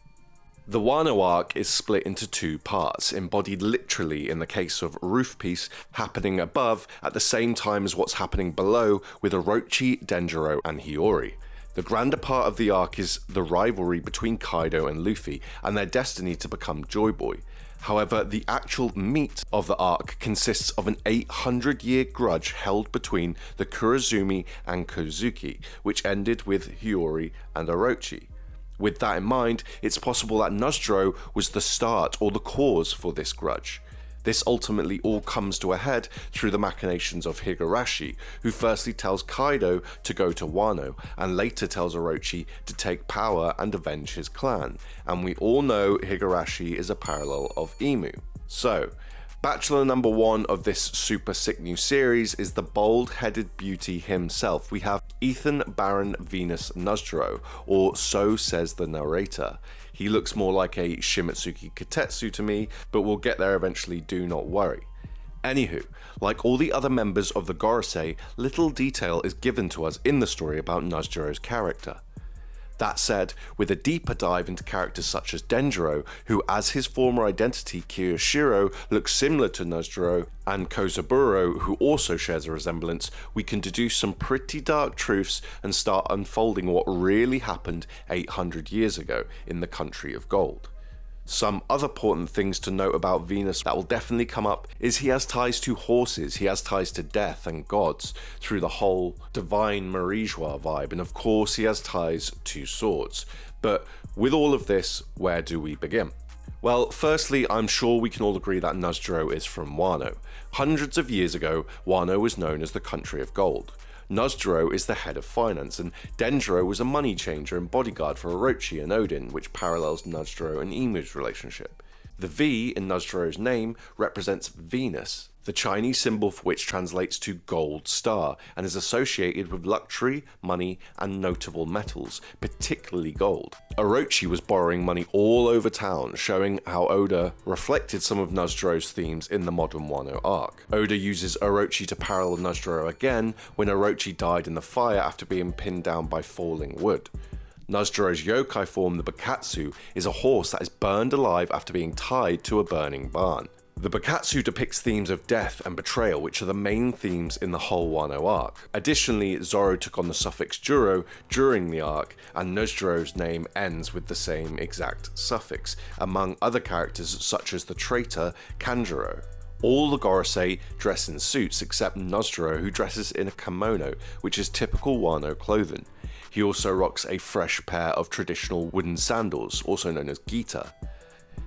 The Wano arc is split into two parts, embodied literally in the case of Roof Piece happening above at the same time as what's happening below with Orochi, Denjiro, and Hiyori. The grander part of the arc is the rivalry between Kaido and Luffy and their destiny to become Joy Boy. However, the actual meat of the arc consists of an 800-year grudge held between the Kurazumi and Kozuki, which ended with Hiyori and Orochi. With that in mind, it's possible that Nozdro was the start or the cause for this grudge. This ultimately all comes to a head through the machinations of Higurashi, who firstly tells Kaido to go to Wano, and later tells Orochi to take power and avenge his clan, and we all know Higurashi is a parallel of Imu. So, Bachelor number 1 of this super sick new series is the bald-headed beauty himself. We have Ethan Baron Venus Nozdro, or so says the narrator. He looks more like a Shimatsuki Katetsu to me, but we'll get there eventually, do not worry. Anywho, like all the other members of the Gorosei, little detail is given to us in the story about Nozdro's character. That said, with a deeper dive into characters such as Denjiro, who as his former identity Kiyoshiro looks similar to Nozdro, and Kozaburo, who also shares a resemblance, we can deduce some pretty dark truths and start unfolding what really happened 800 years ago in the country of gold. Some other important things to note about Venus that will definitely come up is he has ties to horses, he has ties to death and gods through the whole divine Marijois vibe, and of course he has ties to swords. But with all of this, where do we begin? Well, firstly, I'm sure we can all agree that Nozdro is from Wano. Hundreds of years ago, Wano was known as the country of gold. Nozdro is the head of finance, and Denjiro was a money changer and bodyguard for Orochi and Odin, which parallels Nozdro and Imu's relationship. The V in Nozdro's name represents Venus, the Chinese symbol for which translates to gold star, and is associated with luxury, money, and notable metals, particularly gold. Orochi was borrowing money all over town, showing how Oda reflected some of Nozdro's themes in the modern Wano arc. Oda uses Orochi to parallel Nozdro again when Orochi died in the fire after being pinned down by falling wood. Nozdro's yokai form, the Bakatsu, is a horse that is burned alive after being tied to a burning barn. The Bakatsu depicts themes of death and betrayal, which are the main themes in the whole Wano arc. Additionally, Zoro took on the suffix Juro during the arc, and Nozdro's name ends with the same exact suffix, among other characters such as the traitor Kanjuro. All the Gorosei dress in suits except Nozdro, who dresses in a kimono, which is typical Wano clothing. He also rocks a fresh pair of traditional wooden sandals, also known as gita.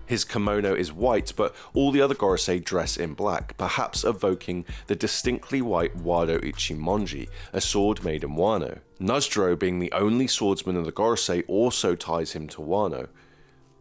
His kimono is white, but all the other Gorosei dress in black, perhaps evoking the distinctly white Wado Ichimonji, a sword made in Wano. Nozdro, being the only swordsman of the Gorosei, also ties him to Wano,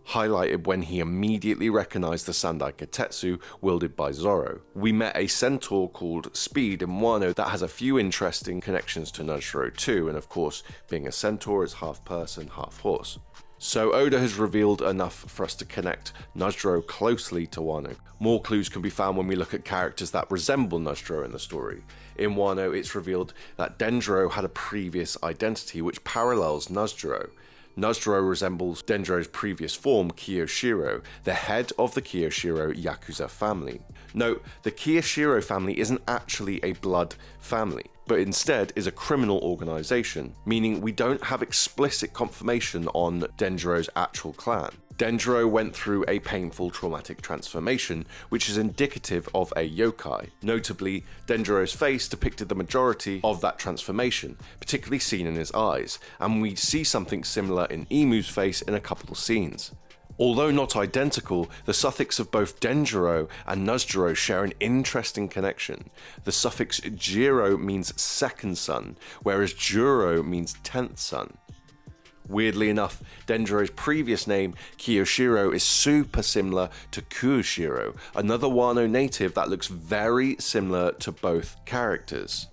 highlighted when he immediately recognized the Sandai Katetsu wielded by Zoro. We met a centaur called Speed in Wano that has a few interesting connections to Nozdro too, and of course, being a centaur is half person, half horse. So Oda has revealed enough for us to connect Nozdro closely to Wano. More clues can be found when we look at characters that resemble Nozdro in the story. In Wano, it's revealed that Denjiro had a previous identity which parallels Nozdro. Nozdro resembles Denjiro's previous form, Kiyoshiro, the head of the Kiyoshiro Yakuza family. Note, the Kiyoshiro family isn't actually a blood family, but instead is a criminal organization, meaning we don't have explicit confirmation on Denjiro's actual clan. Denjiro went through a painful traumatic transformation, which is indicative of a yokai. Notably, Denjiro's face depicted the majority of that transformation, particularly seen in his eyes, and we see something similar in Imu's face in a couple of scenes. Although not identical, the suffix of both Denjiro and Nozdro share an interesting connection. The suffix Jiro means second son, whereas Juro means 10th son. Weirdly enough, Denjiro's previous name, Kiyoshiro, is super similar to Kushiro, another Wano native that looks very similar to both characters.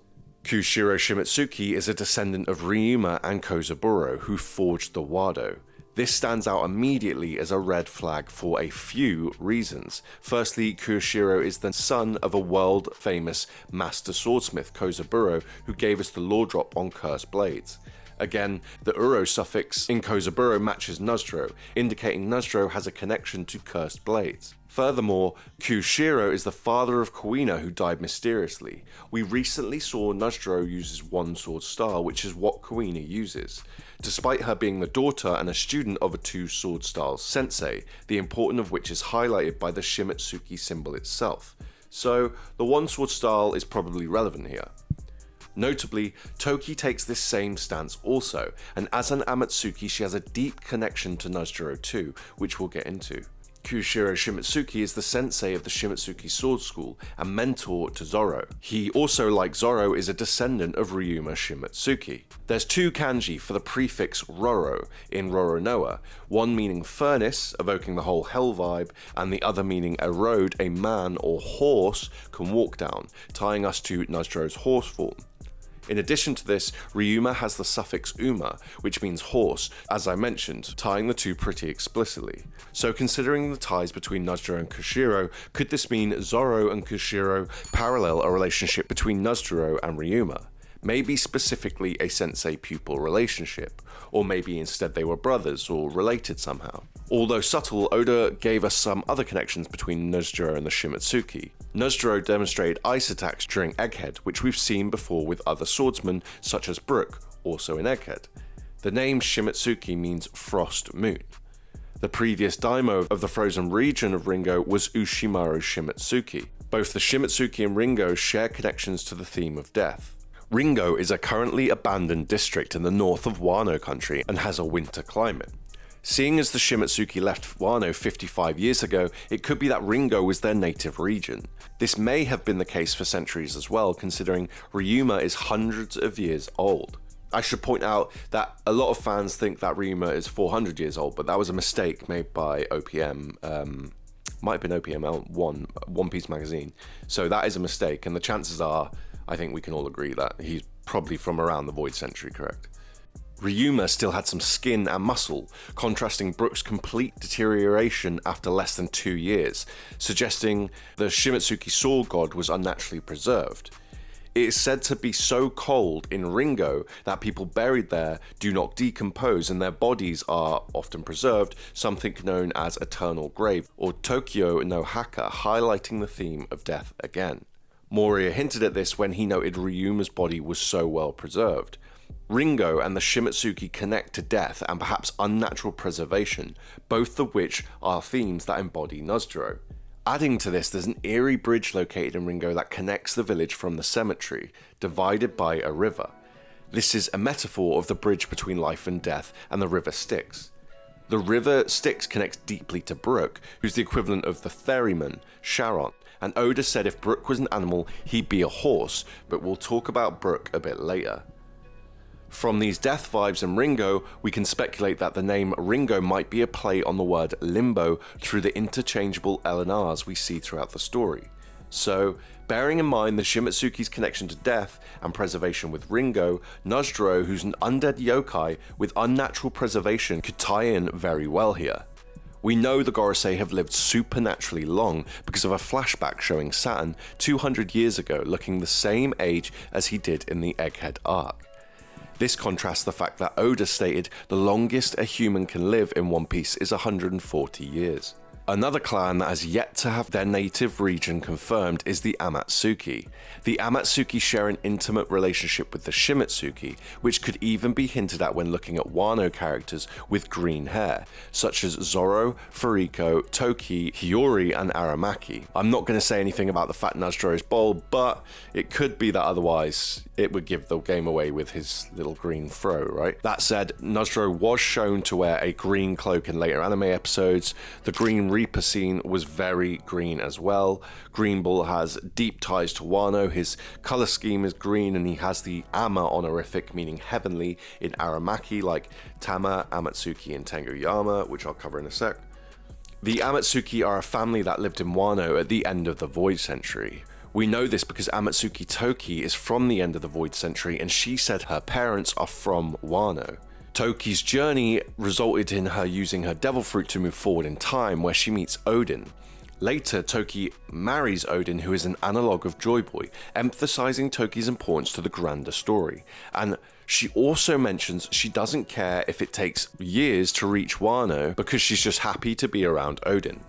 Kushiro Shimatsuki is a descendant of Ryuma and Kozaburo, who forged the Wado. This stands out immediately as a red flag for a few reasons. Firstly, Kurashiro is the son of a world-famous master swordsmith, Kozaburo, who gave us the lore drop on cursed blades. Again, the uro suffix in Kozaburo matches Nuzro, indicating Nuzro has a connection to cursed blades. Furthermore, Kushiro is the father of Kuina, who died mysteriously. We recently saw Nuzro use his one sword style, which is what Kuina uses. Despite her being the daughter and a student of a two sword style sensei, the importance of which is highlighted by the Shimatsuki symbol itself. So, the one sword style is probably relevant here. Notably, Toki takes this same stance also, and as an Amatsuki she has a deep connection to Nuzro too, which we'll get into. Kushiro Shimatsuki is the sensei of the Shimatsuki sword school and mentor to Zoro. He also, like Zoro, is a descendant of Ryuma Shimatsuki. There's two kanji for the prefix Roro in Roronoa, one meaning furnace, evoking the whole hell vibe, and the other meaning a road a man or horse can walk down, tying us to Nuzro's horse form. In addition to this, Ryuma has the suffix uma, which means horse, as I mentioned, tying the two pretty explicitly. So considering the ties between Nuzro and Kushiro, could this mean Zoro and Kushiro parallel a relationship between Nuzro and Ryuma? Maybe specifically a sensei-pupil relationship, or maybe instead they were brothers or related somehow. Although subtle, Oda gave us some other connections between Nuzro and the Shimatsuki. Nuzro demonstrated ice attacks during Egghead, which we've seen before with other swordsmen such as Brook, also in Egghead. The name Shimatsuki means frost moon. The previous daimyo of the frozen region of Ringo was Ushimaru Shimatsuki. Both the Shimatsuki and Ringo share connections to the theme of death. Ringo is a currently abandoned district in the north of Wano country and has a winter climate. Seeing as the Shimatsuki left Wano 55 years ago, it could be that Ringo was their native region. This may have been the case for centuries as well, considering Ryuma is hundreds of years old. I should point out that a lot of fans think that Ryuma is 400 years old, but that was a mistake made by OPM. Might have been OPM One Piece magazine. So that is a mistake, and the chances are, I think we can all agree that he's probably from around the Void Century, correct? Ryuma still had some skin and muscle, contrasting Brook's complete deterioration after less than 2 years, suggesting the Shimatsuki sword god was unnaturally preserved. It is said to be so cold in Ringo that people buried there do not decompose and their bodies are often preserved, something known as eternal grave, or Tokyo no Haka, highlighting the theme of death again. Moria hinted at this when he noted Ryuma's body was so well preserved. Ringo and the Shimatsuki connect to death and perhaps unnatural preservation, both of which are themes that embody Nuzro. Adding to this, there's an eerie bridge located in Ringo that connects the village from the cemetery, divided by a river. This is a metaphor of the bridge between life and death and the river Styx. The river Styx connects deeply to Brook, who's the equivalent of the ferryman, Charon, and Oda said if Brook was an animal, he'd be a horse, but we'll talk about Brook a bit later. From these death vibes in Ringo, we can speculate that the name Ringo might be a play on the word limbo through the interchangeable LNRs we see throughout the story. So, bearing in mind the Shimatsuki's connection to death and preservation with Ringo, Nuzro, who's an undead yokai with unnatural preservation, could tie in very well here. We know the Gorosei have lived supernaturally long because of a flashback showing Saturn 200 years ago looking the same age as he did in the Egghead arc. This contrasts the fact that Oda stated the longest a human can live in One Piece is 140 years. Another clan that has yet to have their native region confirmed is the Amatsuki. The Amatsuki share an intimate relationship with the Shimatsuki, which could even be hinted at when looking at Wano characters with green hair, such as Zoro, Furiko, Toki, Hiyori, and Aramaki. I'm not going to say anything about the fact Nuzro is bald, but it could be that otherwise it would give the game away with his little green fro, right? That said, Nuzro was shown to wear a green cloak in later anime episodes. The Green Reaper scene was very green as well. Green Bull has deep ties to Wano, his colour scheme is green, and he has the Ama honorific, meaning heavenly, in Aramaki, like Tama, Amatsuki, and Tengoyama, which I'll cover in a sec. The Amatsuki are a family that lived in Wano at the end of the Void Century. We know this because Amatsuki Toki is from the end of the Void Century and she said her parents are from Wano. Toki's journey resulted in her using her devil fruit to move forward in time, where she meets Odin. Later, Toki marries Odin, who is an analogue of Joy Boy, emphasizing Toki's importance to the grander story. And she also mentions she doesn't care if it takes years to reach Wano because she's just happy to be around Odin.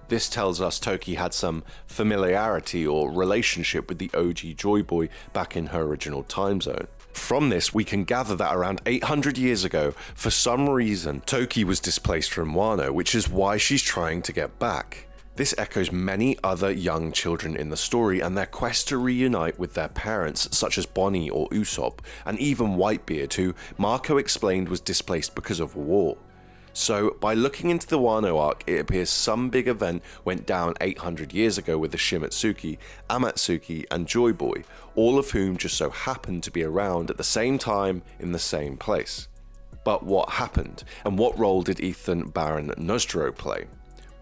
This tells us Toki had some familiarity or relationship with the OG Joy Boy back in her original time zone. From this, we can gather that around 800 years ago, for some reason, Toki was displaced from Wano, which is why she's trying to get back. This echoes many other young children in the story and their quest to reunite with their parents, such as Bonnie or Usopp, and even Whitebeard, who Marco explained was displaced because of war. So, by looking into the Wano arc, it appears some big event went down 800 years ago with the Shimotsuki, Amatsuki, and Joy Boy, all of whom just so happened to be around at the same time in the same place. But what happened, and what role did Ethan Baron Nozdro play?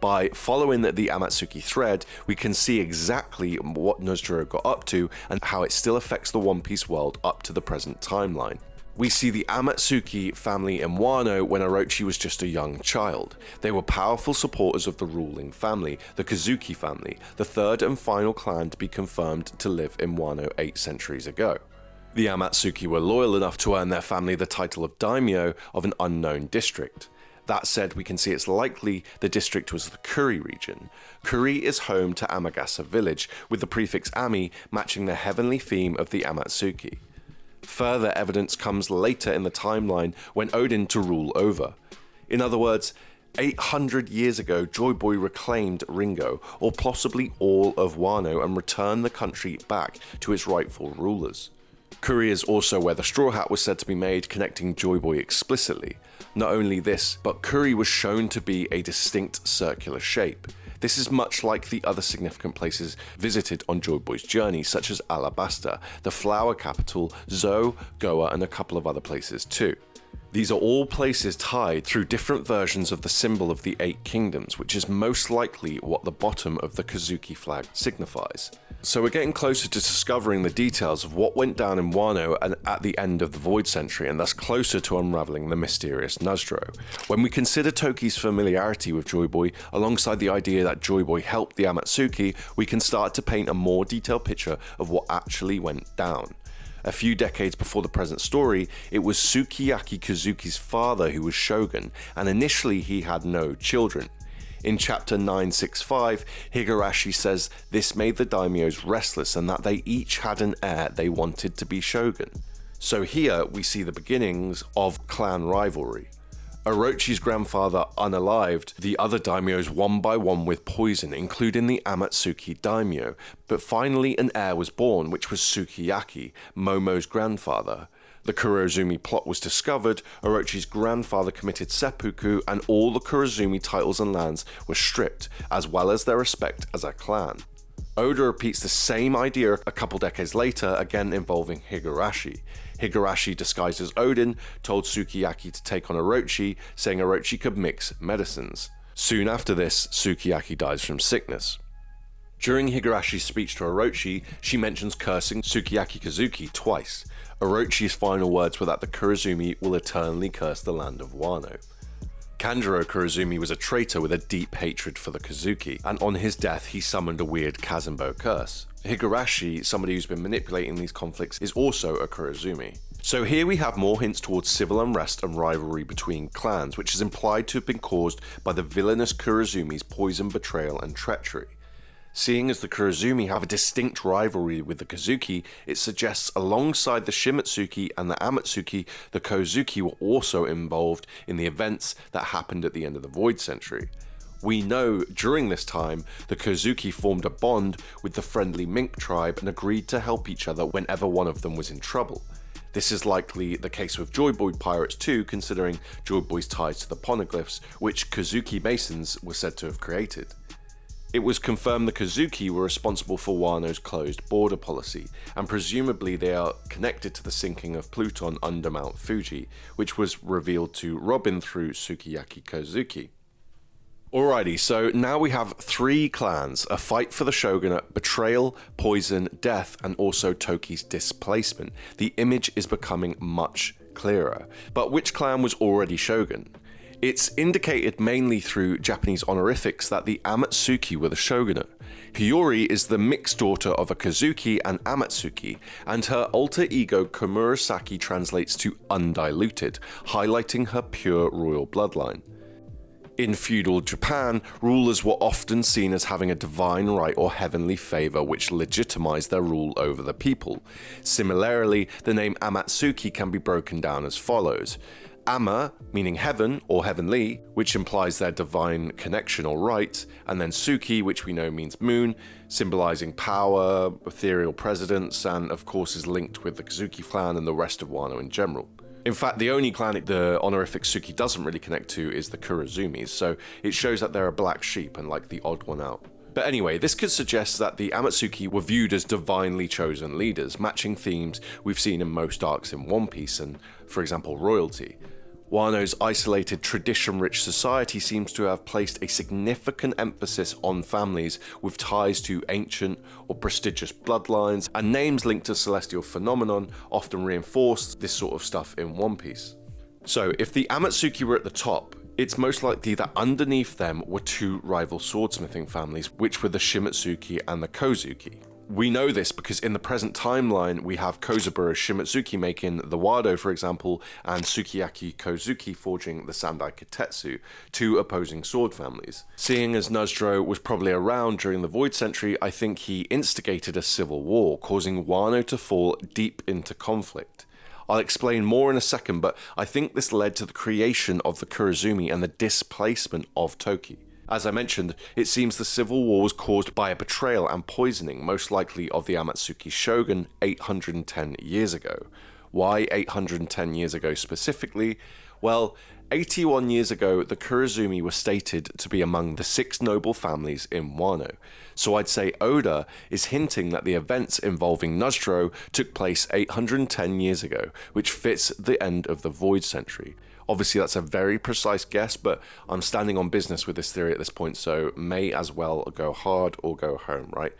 By following the Amatsuki thread, we can see exactly what Nozdro got up to and how it still affects the One Piece world up to the present timeline. We see the Amatsuki family in Wano when Orochi was just a young child. They were powerful supporters of the ruling family, the Kozuki family, the third and final clan to be confirmed to live in Wano 8 centuries ago. The Amatsuki were loyal enough to earn their family the title of daimyo of an unknown district. That said, we can see it's likely the district was the Kuri region. Kuri is home to Amagasa village, with the prefix Ami matching the heavenly theme of the Amatsuki. Further evidence comes later in the timeline when Odin to rule over. In other words, 800 years ago, Joy Boy reclaimed Ringo, or possibly all of Wano, and returned the country back to its rightful rulers. Kuri is also where the Straw Hat was said to be made, connecting Joy Boy explicitly. Not only this, but Kuri was shown to be a distinct circular shape. This is much like the other significant places visited on Joy Boy's journey, such as Alabasta, the flower capital, Zo, Goa, and a couple of other places too. These are all places tied through different versions of the symbol of the 8 kingdoms, which is most likely what the bottom of the Kozuki flag signifies. So we're getting closer to discovering the details of what went down in Wano and at the end of the Void Century, and thus closer to unraveling the mysterious Nozdro. When we consider Toki's familiarity with Joy Boy, alongside the idea that Joy Boy helped the Amatsuki, we can start to paint a more detailed picture of what actually went down. A few decades before the present story, it was Sukiyaki Kozuki's father who was shogun, and initially he had no children. In chapter 965, Higurashi says this made the daimyos restless and that they each had an heir they wanted to be shogun. So here we see the beginnings of clan rivalry. Orochi's grandfather unalived the other daimyos one by one with poison, including the Amatsuki daimyo, but finally an heir was born, which was Sukiyaki, Momo's grandfather. The kurazumi plot was discovered, Orochi's grandfather committed seppuku, and all the kurazumi titles and lands were stripped, as well as their respect as a clan. Oda repeats the same idea a couple decades later, again involving Higurashi. Higurashi, disguised as Odin, told Sukiyaki to take on Orochi, saying Orochi could mix medicines. Soon after this, Sukiyaki dies from sickness. During Higurashi's speech to Orochi, she mentions cursing Sukiyaki Kozuki twice. Orochi's final words were that the kurazumi will eternally curse the land of Wano. Kanjuro Kurazumi was a traitor with a deep hatred for the Kozuki, and on his death he summoned a weird Kazumbo curse. Higurashi, somebody who's been manipulating these conflicts, is also a Kurazumi. So here we have more hints towards civil unrest and rivalry between clans, which is implied to have been caused by the villainous Kurazumi's poison, betrayal, and treachery. Seeing as the Kurazumi have a distinct rivalry with the Kozuki, it suggests alongside the Shimotsuki and the Amatsuki, the Kozuki were also involved in the events that happened at the end of the Void Century. We know during this time, the Kozuki formed a bond with the friendly Mink tribe and agreed to help each other whenever one of them was in trouble. This is likely the case with Joy Boy pirates too, considering Joy Boy's ties to the poneglyphs, which Kozuki masons were said to have created. It was confirmed the Kozuki were responsible for Wano's closed border policy, and presumably they are connected to the sinking of Pluton under Mount Fuji, which was revealed to Robin through Sukiyaki Kozuki. Alrighty, so now we have 3 clans, a fight for the shogunate, betrayal, poison, death, and also Toki's displacement. The image is becoming much bit clearer. But which clan was already shogun? It's indicated mainly through Japanese honorifics that the Amatsuki were the shogunate. Hiyori is the mixed daughter of a Kazuki and Amatsuki, and her alter ego Komurasaki translates to undiluted, highlighting her pure royal bloodline. In feudal Japan, rulers were often seen as having a divine right or heavenly favour which legitimized their rule over the people. Similarly, the name Amatsuki can be broken down as follows. Ama, meaning heaven or heavenly, which implies their divine connection or right, and then Suki, which we know means moon, symbolizing power, ethereal precedence, and of course is linked with the Kazuki clan and the rest of Wano in general. In fact, the only clan the honorific Suki doesn't really connect to is the Kurazumis, so it shows that they're a black sheep and like the odd one out. But anyway, this could suggest that the Amatsuki were viewed as divinely chosen leaders, matching themes we've seen in most arcs in One Piece and, for example, royalty. Wano's isolated, tradition-rich society seems to have placed a significant emphasis on families with ties to ancient or prestigious bloodlines, and names linked to celestial phenomenon often reinforce this sort of stuff in One Piece. So, if the Amatsuki were at the top, it's most likely that underneath them were two rival swordsmithing families, which were the Shimatsuki and the Kozuki. We know this because in the present timeline we have Kozaburo Shimatsuki making the Wado, for example, and Sukiyaki Kozuki forging the Sandai Kitetsu, two opposing sword families. Seeing as Nozdro was probably around during the Void Century, I think he instigated a civil war, causing Wano to fall deep into conflict. I'll explain more in a second, but I think this led to the creation of the Kurazumi and the displacement of Toki. As I mentioned, it seems the civil war was caused by a betrayal and poisoning, most likely of the Amatsuki shogun 810 years ago. Why 810 years ago specifically? Well, 81 years ago, the Kurazumi were stated to be among the 6 noble families in Wano. So I'd say Oda is hinting that the events involving Nozdro took place 810 years ago, which fits the end of the Void Century. Obviously, that's a very precise guess, but I'm standing on business with this theory at this point, so may as well go hard or go home, right?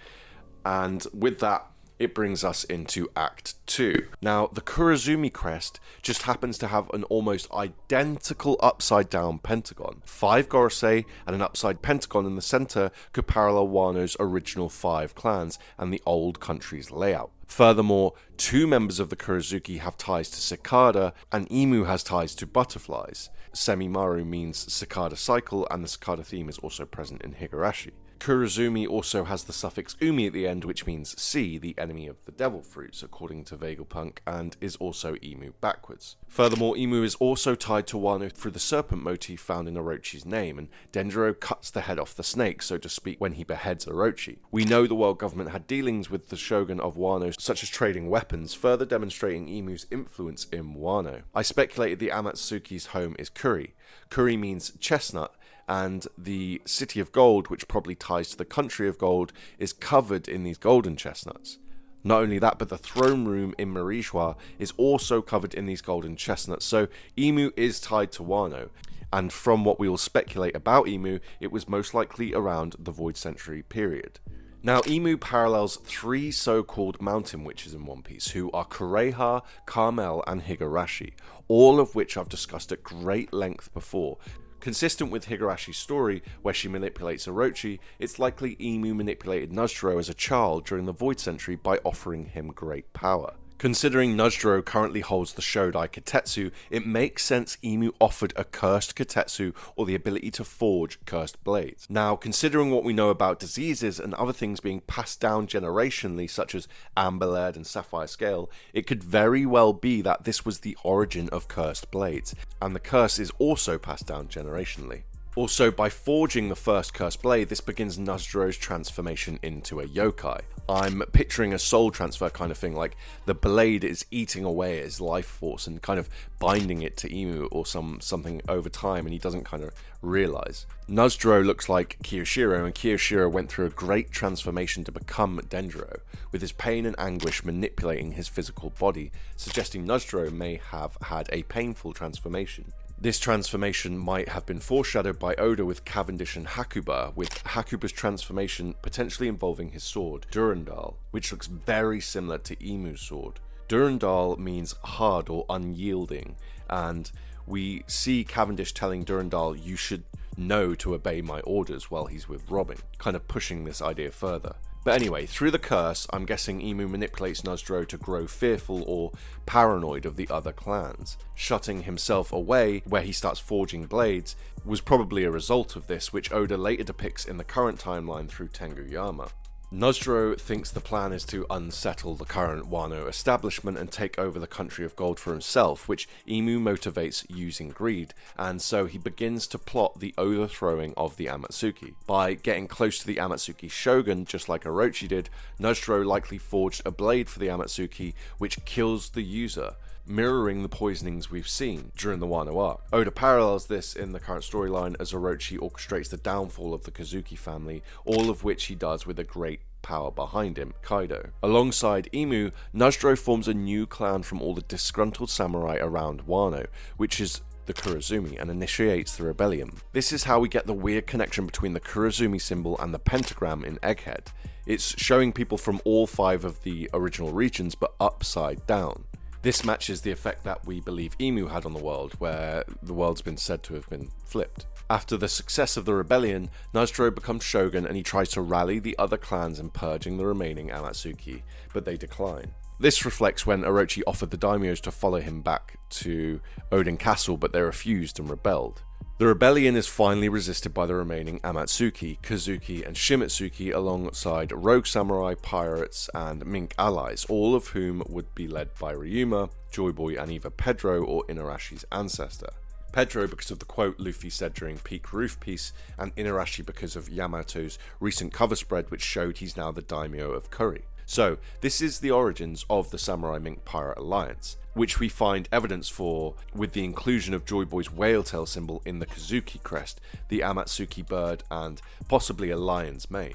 And with that, it brings us into Act 2. Now, the Kurazumi crest just happens to have an almost identical upside-down pentagon. 5 Gorosei and an upside pentagon in the center could parallel Wano's original 5 clans and the old country's layout. Furthermore, 2 members of the Kurozuki have ties to cicada, and Imu has ties to butterflies. Semimaru means cicada cycle, and the cicada theme is also present in Higurashi. Kurazumi also has the suffix umi at the end, which means sea, the enemy of the devil fruits, according to Vegapunk, and is also Imu backwards. Furthermore, Imu is also tied to Wano through the serpent motif found in Orochi's name, and Denjiro cuts the head off the snake, so to speak, when he beheads Orochi. We know the world government had dealings with the shogun of Wano, such as trading weapons, further demonstrating Imu's influence in Wano. I speculated the Amatsuki's home is Kuri. Kuri means chestnut, and the City of Gold, which probably ties to the Country of Gold, is covered in these golden chestnuts. Not only that, but the throne room in Marijois is also covered in these golden chestnuts, so Imu is tied to Wano. And from what we will speculate about Imu, it was most likely around the Void Century period. Now, Imu parallels 3 so-called mountain witches in One Piece, who are Kureha, Carmel, and Higurashi, all of which I've discussed at great length before. Consistent with Higurashi's story, where she manipulates Orochi, it's likely Imu manipulated Nozdro as a child during the Void Century by offering him great power. Considering Nozdro currently holds the Shodai Kitetsu, it makes sense Imu offered a cursed Kitetsu or the ability to forge cursed blades. Now, considering what we know about diseases and other things being passed down generationally, such as Amber Lead and Sapphire Scale, it could very well be that this was the origin of cursed blades, and the curse is also passed down generationally. Also, by forging the first cursed blade, this begins Nozdro's transformation into a yokai. I'm picturing a soul transfer kind of thing, like the blade is eating away at his life force and kind of binding it to Imu or something over time, and he doesn't kind of realize. Nozdro looks like Kiyoshiro, and Kiyoshiro went through a great transformation to become Denjiro, with his pain and anguish manipulating his physical body, suggesting Nozdro may have had a painful transformation. This transformation might have been foreshadowed by Oda with Cavendish and Hakuba, with Hakuba's transformation potentially involving his sword, Durandal, which looks very similar to Imu's sword. Durandal means hard or unyielding, and we see Cavendish telling Durandal, "You should know to obey my orders," while he's with Robin, kind of pushing this idea further. But anyway, through the curse, I'm guessing Imu manipulates Nozdro to grow fearful or paranoid of the other clans. Shutting himself away, where he starts forging blades, was probably a result of this, which Oda later depicts in the current timeline through Tenguyama. Nozdro thinks the plan is to unsettle the current Wano establishment and take over the country of gold for himself, which Imu motivates using greed, and so he begins to plot the overthrowing of the Amatsuki. By getting close to the Amatsuki shogun, just like Orochi did, Nozdro likely forged a blade for the Amatsuki, which kills the user, mirroring the poisonings we've seen during the Wano arc. Oda parallels this in the current storyline as Orochi orchestrates the downfall of the Kazuki family, all of which he does with a great power behind him, Kaido. Alongside Imu, Nozdro forms a new clan from all the disgruntled samurai around Wano, which is the Kurazumi, and initiates the rebellion. This is how we get the weird connection between the Kurazumi symbol and the pentagram in Egghead. It's showing people from all 5 of the original regions, but upside down. This matches the effect that we believe Imu had on the world, where the world's been said to have been flipped. After the success of the rebellion, Nozdro becomes shogun and he tries to rally the other clans in purging the remaining Amatsuki, but they decline. This reflects when Orochi offered the daimyos to follow him back to Odin Castle, but they refused and rebelled. The rebellion is finally resisted by the remaining Amatsuki, Kazuki, and Shimitsuki alongside rogue samurai, pirates, and mink allies, all of whom would be led by Ryuma, Joy Boy, and either Pedro or Inarashi's ancestor. Pedro because of the quote Luffy said during Peak Roof Piece, and Inarashi because of Yamato's recent cover spread which showed he's now the daimyo of Curry. So, this is the origins of the Samurai Mink Pirate Alliance, which we find evidence for with the inclusion of Joy Boy's whale tail symbol in the Kazuki crest, the Amatsuki bird, and possibly a lion's mane.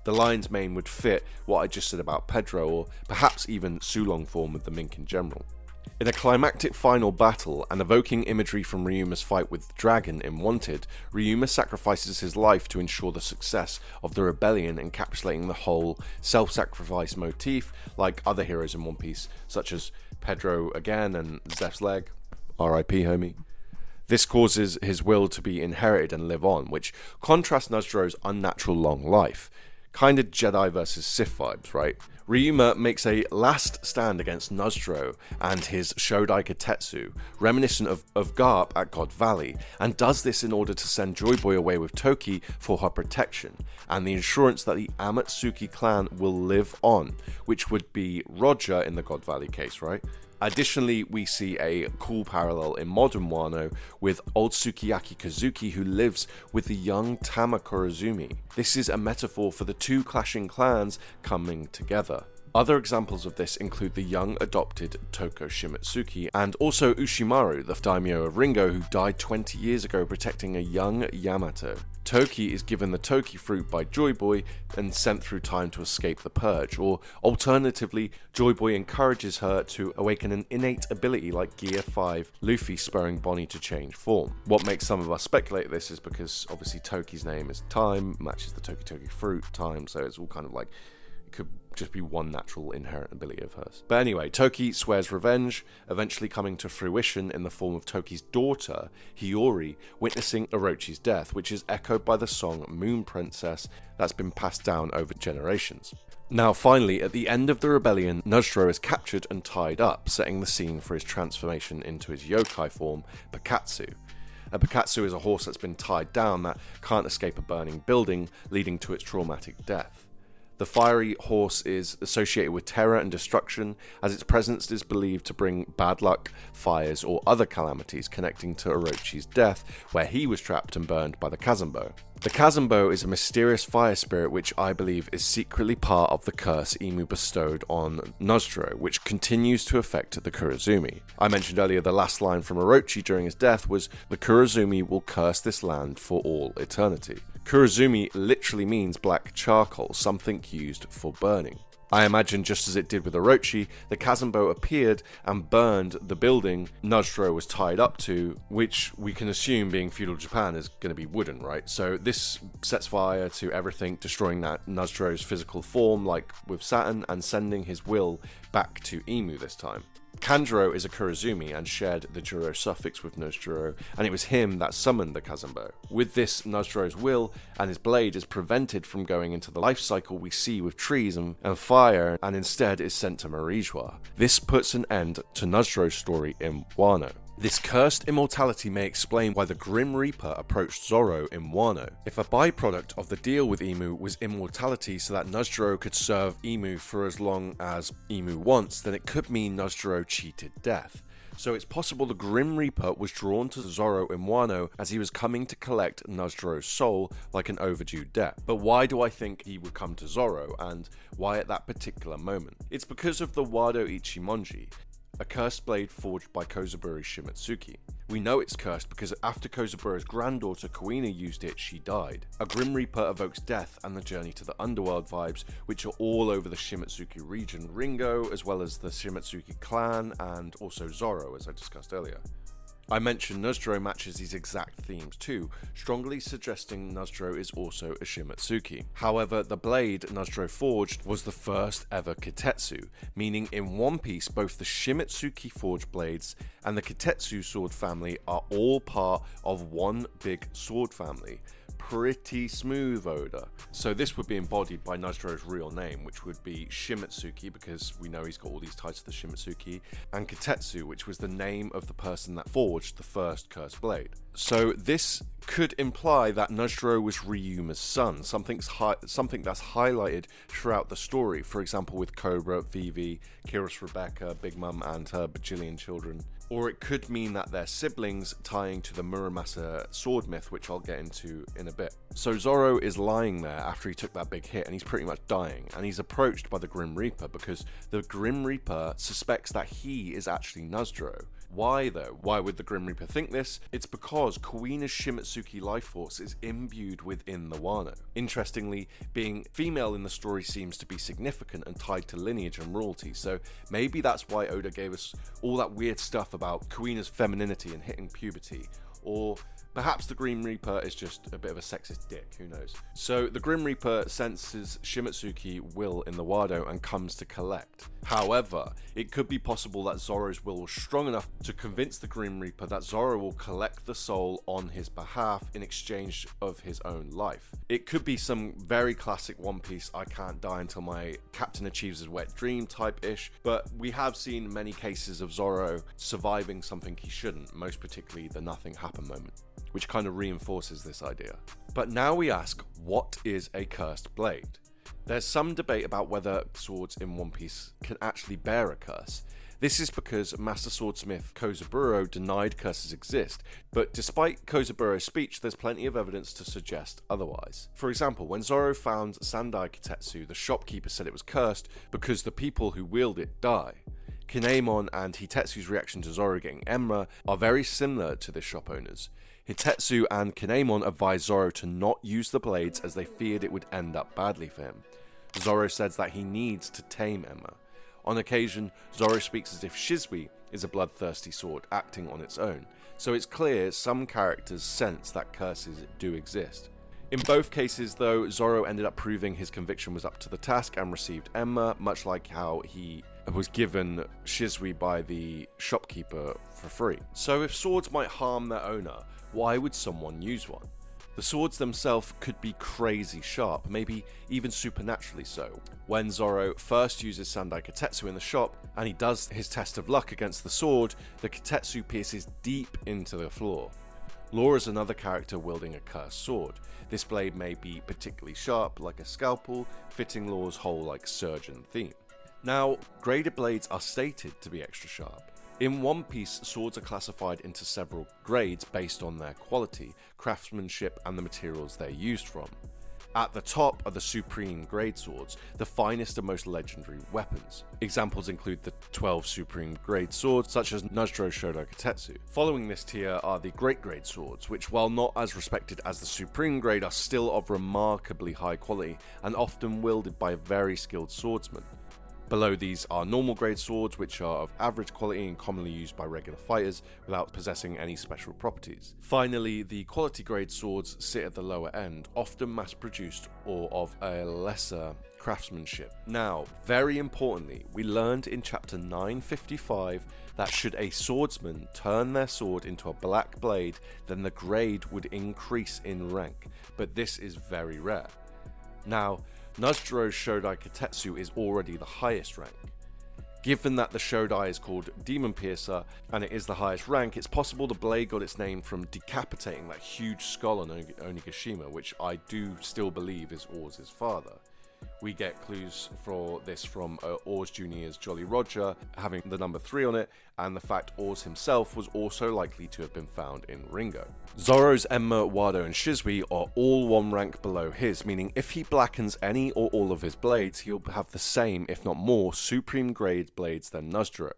The lion's mane would fit what I just said about Pedro, or perhaps even Sulong form of the mink in general. In a climactic final battle, and evoking imagery from Ryuma's fight with the dragon in Wanted, Ryuma sacrifices his life to ensure the success of the rebellion, encapsulating the whole self-sacrifice motif like other heroes in One Piece, such as Pedro again and Zeph's leg. R.I.P. homie. This causes his will to be inherited and live on, which contrasts Nozdro's unnatural long life. Kinda Jedi versus Sith vibes, right? Ryuma makes a last stand against Nozdro and his Shodaika Tetsu, reminiscent of Garp at God Valley, and does this in order to send Joy Boy away with Toki for her protection, and the assurance that the Amatsuki clan will live on, which would be Roger in the God Valley case, right? Additionally, we see a cool parallel in modern Wano with old Sukiyaki Kazuki who lives with the young Tama Kurazumi. This is a metaphor for the 2 clashing clans coming together. Other examples of this include the young adopted Toko Shimitsuki and also Ushimaru, the daimyo of Ringo who died 20 years ago protecting a young Yamato. Toki is given the Toki fruit by Joy Boy and sent through time to escape the purge, or alternatively, Joy Boy encourages her to awaken an innate ability like Gear 5 Luffy spurring Bonnie to change form. What makes some of us speculate this is because obviously Toki's name is Time, matches the Toki fruit, Time, so it's all kind of like, it could just be one natural inherent ability of hers. But anyway, Toki swears revenge, eventually coming to fruition in the form of Toki's daughter, Hiyori, witnessing Orochi's death, which is echoed by the song Moon Princess that's been passed down over generations. Now finally, at the end of the rebellion, Nozdro is captured and tied up, setting the scene for his transformation into his yokai form, Pakatsu. A Pakatsu is a horse that's been tied down that can't escape a burning building, leading to its traumatic death. The fiery horse is associated with terror and destruction, as its presence is believed to bring bad luck, fires, or other calamities connecting to Orochi's death, where he was trapped and burned by the Kazanbo. The Kazanbo is a mysterious fire spirit which I believe is secretly part of the curse Imu bestowed on Nozdro, which continues to affect the Kurazumi. I mentioned earlier the last line from Orochi during his death was, "The Kurazumi will curse this land for all eternity." Kurazumi literally means black charcoal, something used for burning. I imagine just as it did with Orochi, the Kazumbo appeared and burned the building Nozdro was tied up to, which we can assume, being feudal Japan, is going to be wooden, right? So this sets fire to everything, destroying Nozdro's physical form like with Saturn, and sending his will back to Imu this time. Kanjuro is a kurazumi and shared the Juro suffix with Nozdro, and it was him that summoned the Kazumbo. With this, Nozdro's will and his blade is prevented from going into the life cycle we see with trees and fire, and instead is sent to Marijua. This puts an end to Nozdro's story in Wano. This cursed immortality may explain why the Grim Reaper approached Zoro in Wano. If a byproduct of the deal with Imu was immortality so that Nozdro could serve Imu for as long as Imu wants, then it could mean Nozdro cheated death. So it's possible the Grim Reaper was drawn to Zoro in Wano as he was coming to collect Nozdro's soul like an overdue debt. But why do I think he would come to Zoro, and why at that particular moment? It's because of the Wado Ichimonji, a cursed blade forged by Kozaburo Shimatsuki. We know it's cursed because after Kozaburo's granddaughter Kuina used it, she died. A Grim Reaper evokes death and the journey to the underworld vibes, which are all over the Shimatsuki region, Ringo, as well as the Shimatsuki clan, and also Zoro, as I discussed earlier. I mentioned Nozdro matches these exact themes too, strongly suggesting Nozdro is also a Shimatsuki. However, the blade Nozdro forged was the first ever Kitetsu, meaning in One Piece both the Shimatsuki forged blades and the Kitetsu sword family are all part of one big sword family. Pretty smooth, Oda. So this would be embodied by Nozdro's real name, which would be Shimatsuki, because we know he's got all these titles of the Shimatsuki, and Kitetsu, which was the name of the person that forged the first cursed blade. So this could imply that Nozdro was Ryuma's son, something that's highlighted throughout the story, for example with Cobra, Vivi, Kira's Rebecca, Big Mum and her bajillion children. Or it could mean that they're siblings, tying to the Muramasa sword myth, which I'll get into in a bit. So Zoro is lying there after he took that big hit and he's pretty much dying, and he's approached by the Grim Reaper because the Grim Reaper suspects that he is actually Nozdro. Why though? Why would the Grim Reaper think this? It's because Kuina's Shimatsuki life force is imbued within the Wano. Interestingly, being female in the story seems to be significant and tied to lineage and royalty, so maybe that's why Oda gave us all that weird stuff about Kuina's femininity and hitting puberty, or perhaps the Grim Reaper is just a bit of a sexist dick, who knows. So the Grim Reaper senses Shimatsuki will in the Wado and comes to collect. However, it could be possible that Zoro's will was strong enough to convince the Grim Reaper that Zoro will collect the soul on his behalf in exchange of his own life. It could be some very classic One Piece I can't die until my captain achieves his wet dream type-ish, but we have seen many cases of Zoro surviving something he shouldn't, most particularly the nothing happened moment, which kind of reinforces this idea. But now we ask, what is a cursed blade? There's some debate about whether swords in One Piece can actually bear a curse. This is because Master Swordsmith Kozaburo denied curses exist, but despite Kozaburo's speech, there's plenty of evidence to suggest otherwise. For example, when Zoro found Sandai Kitetsu, the shopkeeper said it was cursed because the people who wield it die. Kinemon and Hitetsu's reaction to Zoro getting Enma are very similar to the shop owners. Hitetsu and Kinemon advised Zoro to not use the blades as they feared it would end up badly for him. Zoro says that he needs to tame Enma. On occasion, Zoro speaks as if Shizui is a bloodthirsty sword acting on its own, so it's clear some characters sense that curses do exist. In both cases though, Zoro ended up proving his conviction was up to the task and received Enma, much like how he was given Shizui by the shopkeeper for free. So if swords might harm their owner, why would someone use one? The swords themselves could be crazy sharp, maybe even supernaturally so. When Zoro first uses Sandai Kitetsu in the shop, and he does his test of luck against the sword, the Kitetsu pierces deep into the floor. Law is another character wielding a cursed sword. This blade may be particularly sharp, like a scalpel, fitting Law's whole like surgeon theme. Now, graded blades are stated to be extra sharp. In One Piece, swords are classified into several grades based on their quality, craftsmanship, and the materials they're used from. At the top are the supreme grade swords, the finest and most legendary weapons. Examples include the 12 supreme grade swords, such as Nozdro Shodo Kitetsu. Following this tier are the great grade swords, which while not as respected as the supreme grade are still of remarkably high quality and often wielded by very skilled swordsmen. Below these are normal grade swords, which are of average quality and commonly used by regular fighters without possessing any special properties. Finally, the quality grade swords sit at the lower end, often mass produced or of a lesser craftsmanship. Now, very importantly, we learned in chapter 955 that should a swordsman turn their sword into a black blade, then the grade would increase in rank, but this is very rare. Now, Nozuro's Shodai Katetsu is already the highest rank. Given that the Shodai is called Demon Piercer and it is the highest rank, it's possible the blade got its name from decapitating that huge skull on Onigashima, which I do still believe is Oars' father. We get clues for this from Oars Jr.'s Jolly Roger having the number 3 on it, and the fact Oars himself was also likely to have been found in Ringo. Zoro's Enma, Wano, and Shisui are all one rank below his, meaning if he blackens any or all of his blades, he'll have the same, if not more, supreme grade blades than Nozuro.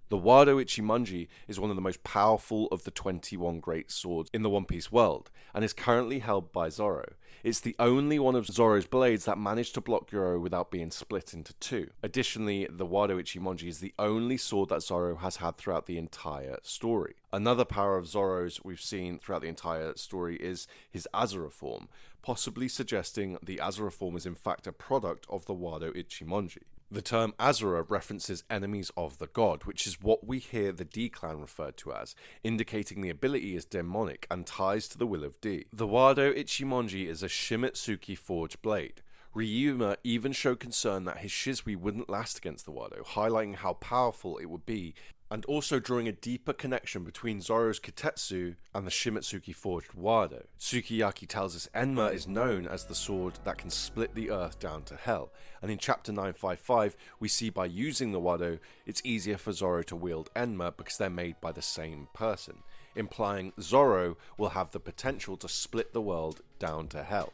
The Wado Ichimonji is one of the most powerful of the 21 great swords in the One Piece world, and is currently held by Zoro. It's the only one of Zoro's blades that managed to block Yoro without being split into two. Additionally, the Wado Ichimonji is the only sword that Zoro has had throughout the entire story. Another power of Zoro's we've seen throughout the entire story is his Azura form, possibly suggesting the Azura form is in fact a product of the Wado Ichimonji. The term Azura references enemies of the god, which is what we hear the D clan referred to as, indicating the ability is demonic and ties to the will of D. The Wado Ichimonji is a Shimitsuki forged blade. Ryuma even showed concern that his Shisui wouldn't last against the Wado, highlighting how powerful it would be, and also drawing a deeper connection between Zoro's Kitetsu and the Shimitsuki forged Wado. Sukiyaki tells us Enma is known as the sword that can split the earth down to hell, and in chapter 955 we see by using the Wado it's easier for Zoro to wield Enma because they're made by the same person, implying Zoro will have the potential to split the world down to hell.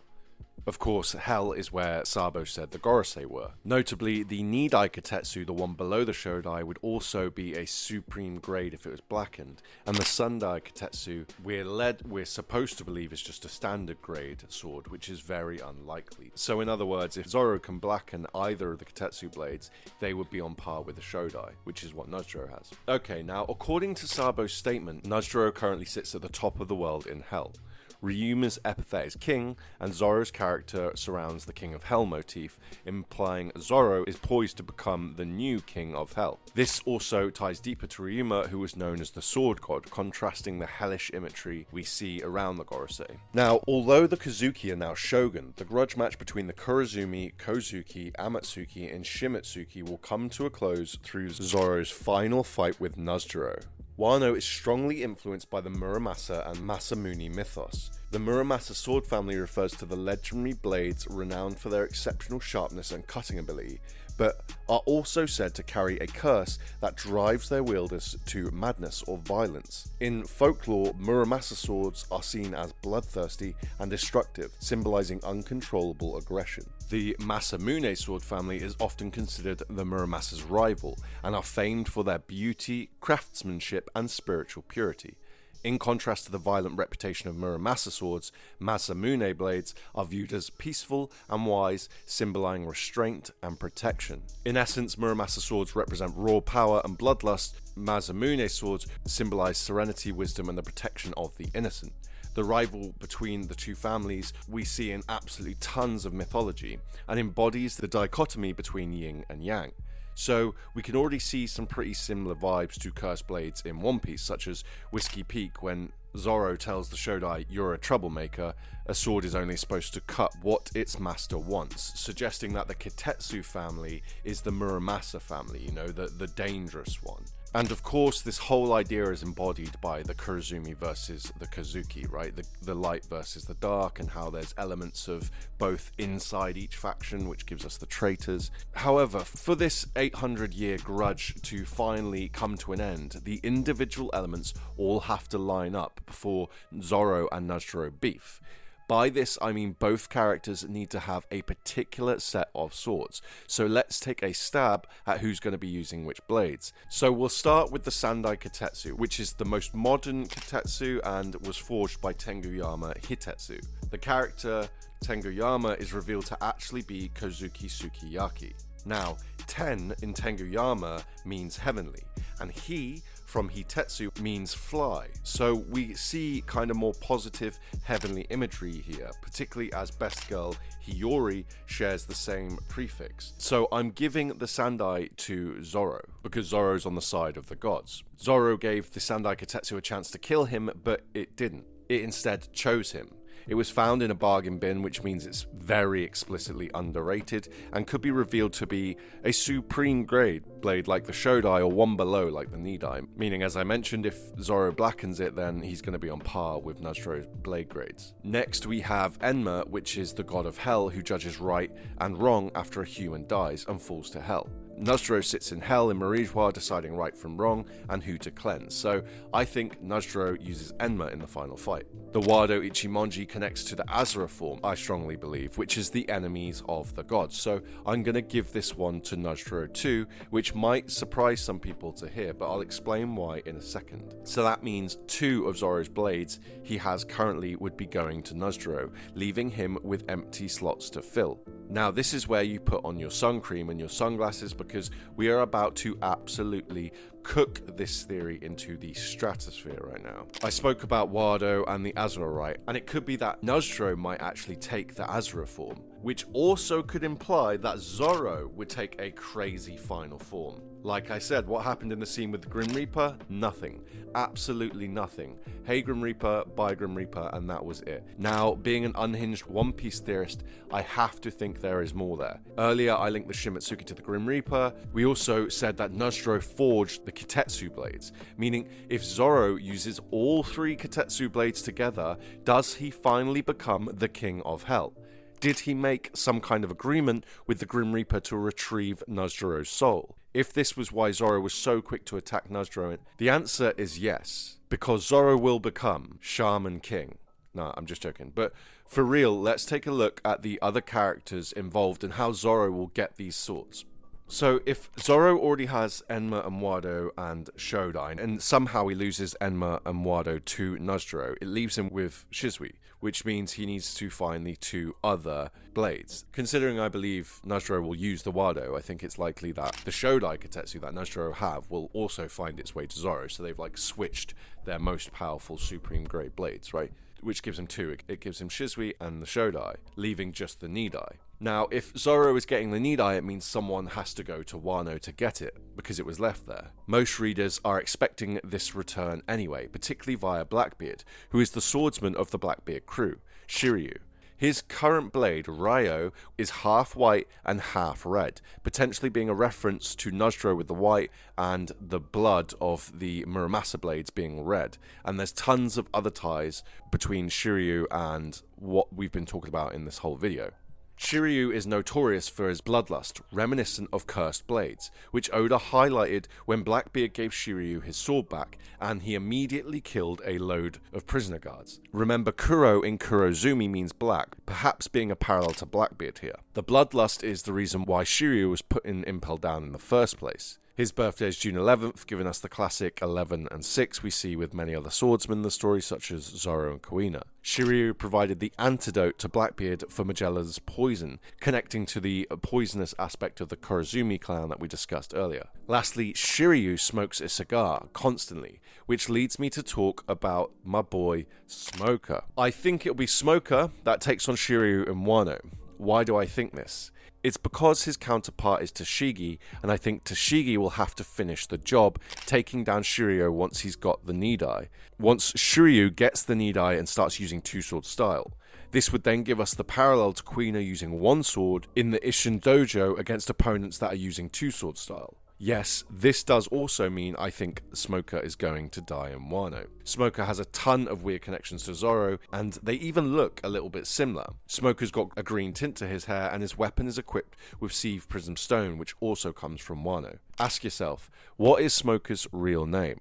Of course, hell is where Sabo said the Gorosei were. Notably, the Nidai Katetsu, the one below the Shodai, would also be a supreme grade if it was blackened, and the Sundai Katetsu, we're supposed to believe is just a standard grade sword, which is very unlikely. So in other words, if Zoro can blacken either of the Katetsu blades, they would be on par with the Shodai, which is what Nozuro has. Okay, now according to Sabo's statement, Nozuro currently sits at the top of the world in hell. Ryuma's epithet is king, and Zoro's character surrounds the King of Hell motif, implying Zoro is poised to become the new King of Hell. This also ties deeper to Ryuma, who was known as the Sword God, contrasting the hellish imagery we see around the Gorosei. Now, although the Kozuki are now shogun, the grudge match between the Kurazumi, Kozuki, Amatsuki, and Shimitsuki will come to a close through Zoro's final fight with Nozuro. Wano is strongly influenced by the Muramasa and Masamune mythos. The Muramasa sword family refers to the legendary blades renowned for their exceptional sharpness and cutting ability, but are also said to carry a curse that drives their wielders to madness or violence. In folklore, Muramasa swords are seen as bloodthirsty and destructive, symbolizing uncontrollable aggression. The Masamune sword family is often considered the Muramasa's rival, and are famed for their beauty, craftsmanship, and spiritual purity. In contrast to the violent reputation of Muramasa swords, Masamune blades are viewed as peaceful and wise, symbolizing restraint and protection. In essence, Muramasa swords represent raw power and bloodlust. Masamune swords symbolize serenity, wisdom, and the protection of the innocent. The rival between the two families we see in absolutely tons of mythology, and embodies the dichotomy between yin and yang. So we can already see some pretty similar vibes to Cursed Blades in One Piece, such as Whiskey Peak when Zoro tells the Shodai, "You're a troublemaker, a sword is only supposed to cut what its master wants," suggesting that the Kitetsu family is the Muramasa family, the dangerous one. And of course, this whole idea is embodied by the Kurazumi versus the Kozuki, right? The light versus the dark, and how there's elements of both inside each faction, which gives us the traitors. However, for this 800-year grudge to finally come to an end, the individual elements all have to line up before Zoro and Nozuro beef. By this, I mean both characters need to have a particular set of swords. So let's take a stab at who's going to be using which blades. So we'll start with the Sandai Katetsu, which is the most modern Katetsu and was forged by Tenguyama Hitetsu. The character Tenguyama is revealed to actually be Kozuki Sukiyaki. Now, ten in Tenguyama means heavenly, and he from Hitetsu means fly. So we see kind of more positive heavenly imagery here, particularly as best girl Hiyori shares the same prefix. So I'm giving the Sandai to Zoro, because Zoro's on the side of the gods. Zoro gave the Sandai Katetsu a chance to kill him, but it didn't. It instead chose him. It was found in a bargain bin, which means it's very explicitly underrated and could be revealed to be a supreme grade blade like the Shodai or one below like the Nidai, meaning, as I mentioned, if Zoro blackens it, then he's going to be on par with Nozuro's blade grades. Next we have Enma, which is the god of hell who judges right and wrong after a human dies and falls to hell. Nozuro sits in hell in Marijois, deciding right from wrong and who to cleanse, so I think Nozuro uses Enma in the final fight. The Wado Ichimonji connects to the Asura form, I strongly believe, which is the enemies of the gods, so I'm going to give this one to Nozuro too, which might surprise some people to hear, but I'll explain why in a second. So that means 2 of Zoro's blades he has currently would be going to Nozuro, leaving him with empty slots to fill. Now this is where you put on your sun cream and your sunglasses, because we are about to absolutely cook this theory into the stratosphere right now. I spoke about Wado and the Asura, right? And it could be that Nozuro might actually take the Asura form, which also could imply that Zoro would take a crazy final form. Like I said, what happened in the scene with the Grim Reaper? Nothing. Absolutely nothing. Hey Grim Reaper, bye Grim Reaper, and that was it. Now, being an unhinged One Piece theorist, I have to think there is more there. Earlier, I linked the Shimatsuki to the Grim Reaper. We also said that Nozuro forged the Kitetsu blades, meaning if Zoro uses all 3 Kitetsu blades together, does he finally become the King of Hell? Did he make some kind of agreement with the Grim Reaper to retrieve Nozuro's soul? If this was why Zoro was so quick to attack Nozuro, the answer is yes, because Zoro will become Shaman King. No, I'm just joking. But for real, let's take a look at the other characters involved and how Zoro will get these swords. So if Zoro already has Enma and Wado and Shodai, and somehow he loses Enma and Wado to Nozuro, it leaves him with Shizui, which means he needs to find the 2 other blades. Considering I believe Nozuro will use the Wado, I think it's likely that the Shodai Katetsu that Nozuro have will also find its way to Zoro, so they've like switched their most powerful supreme grade blades, right? Which gives him 2. It gives him Shizui and the Shodai, leaving just the Nidai. Now, if Zoro is getting the Nidai, it means someone has to go to Wano to get it, because it was left there. Most readers are expecting this return anyway, particularly via Blackbeard, who is the swordsman of the Blackbeard crew, Shiryu. His current blade, Ryo, is half white and half red, potentially being a reference to Nozuro with the white and the blood of the Muramasa blades being red. And there's tons of other ties between Shiryu and what we've been talking about in this whole video. Shiryu is notorious for his bloodlust, reminiscent of cursed blades, which Oda highlighted when Blackbeard gave Shiryu his sword back, and he immediately killed a load of prisoner guards. Remember, Kuro in kurazumi means black, perhaps being a parallel to Blackbeard here. The bloodlust is the reason why Shiryu was put in Impel Down in the first place. His birthday is June 11th, giving us the classic 11 and 6 we see with many other swordsmen in the story, such as Zoro and Kuina. Shiryu provided the antidote to Blackbeard for Magellan's poison, connecting to the poisonous aspect of the Kurazumi clan that we discussed earlier. Lastly, Shiryu smokes a cigar constantly, which leads me to talk about my boy Smoker. I think it'll be Smoker that takes on Shiryu in Wano. Why do I think this? It's because his counterpart is Tashigi, and I think Tashigi will have to finish the job, taking down Shiryu once he's got the Nidai. Once Shiryu gets the Nidai and starts using 2-sword style. This would then give us the parallel to Kuina using 1 sword in the Isshin Dojo against opponents that are using 2-sword style. Yes, this does also mean I think Smoker is going to die in Wano. Smoker has a ton of weird connections to Zoro, and they even look a little bit similar. Smoker's got a green tint to his hair, and his weapon is equipped with Sieve Prism Stone, which also comes from Wano. Ask yourself, what is Smoker's real name?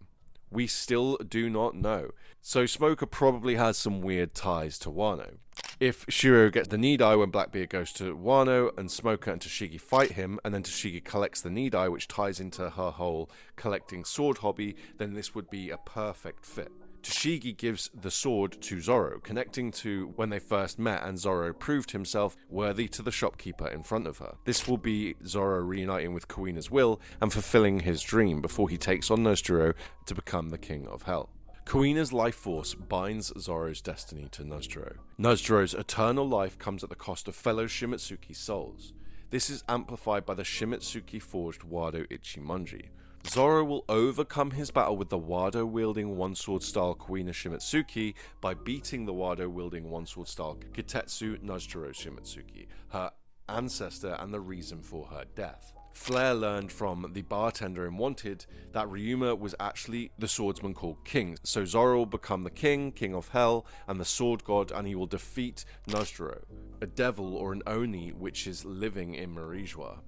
We still do not know. So Smoker probably has some weird ties to Wano. If Shiryu gets the Nidai when Blackbeard goes to Wano and Smoker and Tashigi fight him, and then Tashigi collects the Nidai, which ties into her whole collecting sword hobby, then this would be a perfect fit. Tashigi gives the sword to Zoro, connecting to when they first met and Zoro proved himself worthy to the shopkeeper in front of her. This will be Zoro reuniting with Kuina's will and fulfilling his dream before he takes on Nozdoro to become the king of hell. Kuina's life force binds Zoro's destiny to Nozdoro. Nozdoro's eternal life comes at the cost of fellow Shimitsuki souls. This is amplified by the Shimitsuki forged Wado Ichimonji. Zoro will overcome his battle with the Wado-wielding one-sword style Kuina Shimitsuki by beating the Wado-wielding one-sword style Kitetsu Nozdoro Shimitsuki, her ancestor and the reason for her death. Flare learned from the bartender in Wanted that Ryuma was actually the swordsman called King, so Zoro will become the king of hell, and the sword god, and he will defeat Nozdoro, a devil or an Oni which is living in Marijua.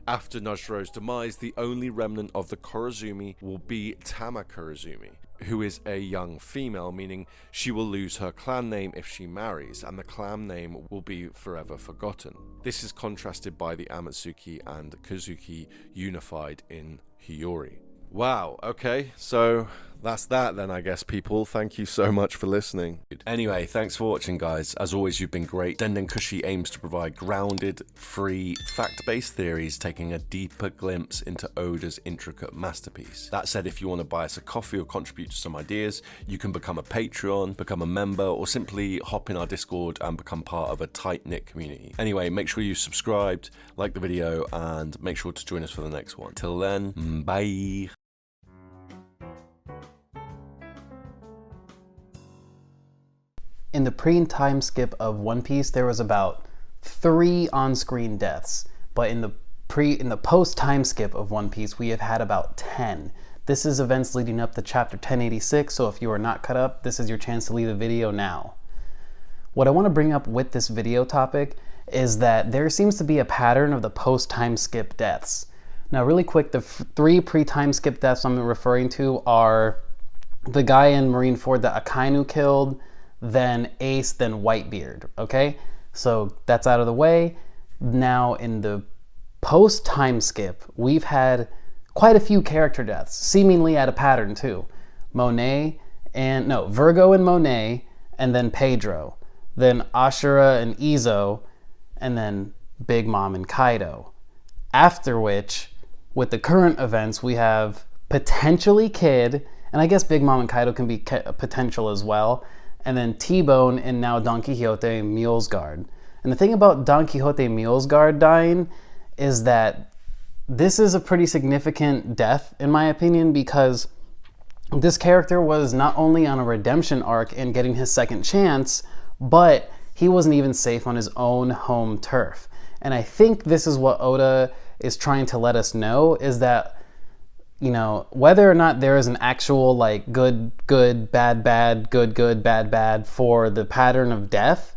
After Nozdoro's demise, the only remnant of the kurazumi will be Tama Kurazumi, who is a young female, meaning she will lose her clan name if she marries, and the clan name will be forever forgotten. This is contrasted by the Amatsuki and Kazuki unified in Hiyori. Wow, okay, so that's that then, I guess, people. Thank you so much for listening. Anyway, thanks for watching, guys. As always, you've been great. Den Den Kushi aims to provide grounded, free, fact-based theories, taking a deeper glimpse into Oda's intricate masterpiece. That said, if you want to buy us a coffee or contribute to some ideas, you can become a Patreon, become a member, or simply hop in our Discord and become part of a tight-knit community. Anyway, make sure you subscribed, like the video, and make sure to join us for the next one. Till then, bye. In the pre-time skip of One Piece, there was about 3 on-screen deaths, but in the post-time skip of One Piece, we have had about 10. This is events leading up to chapter 1086, so if you are not caught up, this is your chance to leave the video now. What I want to bring up with this video topic is that there seems to be a pattern of the post-time skip deaths. Now, really quick, the 3 pre-time skip deaths I'm referring to are the guy in Marineford that Akainu killed, then Ace, then Whitebeard, okay? So that's out of the way. Now in the post-time skip, we've had quite a few character deaths, seemingly at a pattern too. Virgo and Monet, and then Pedro, then Ashura and Izo, and then Big Mom and Kaido. After which, with the current events, we have potentially Kid, and I guess Big Mom and Kaido can be potential as well, and then T-Bone, and now Don Quixote Mulesguard. And the thing about Don Quixote Mulesguard dying is that this is a pretty significant death, in my opinion, because this character was not only on a redemption arc and getting his second chance, but he wasn't even safe on his own home turf. And I think this is what Oda is trying to let us know, is that, you know, whether or not there is an actual like good, bad, good, bad for the pattern of death,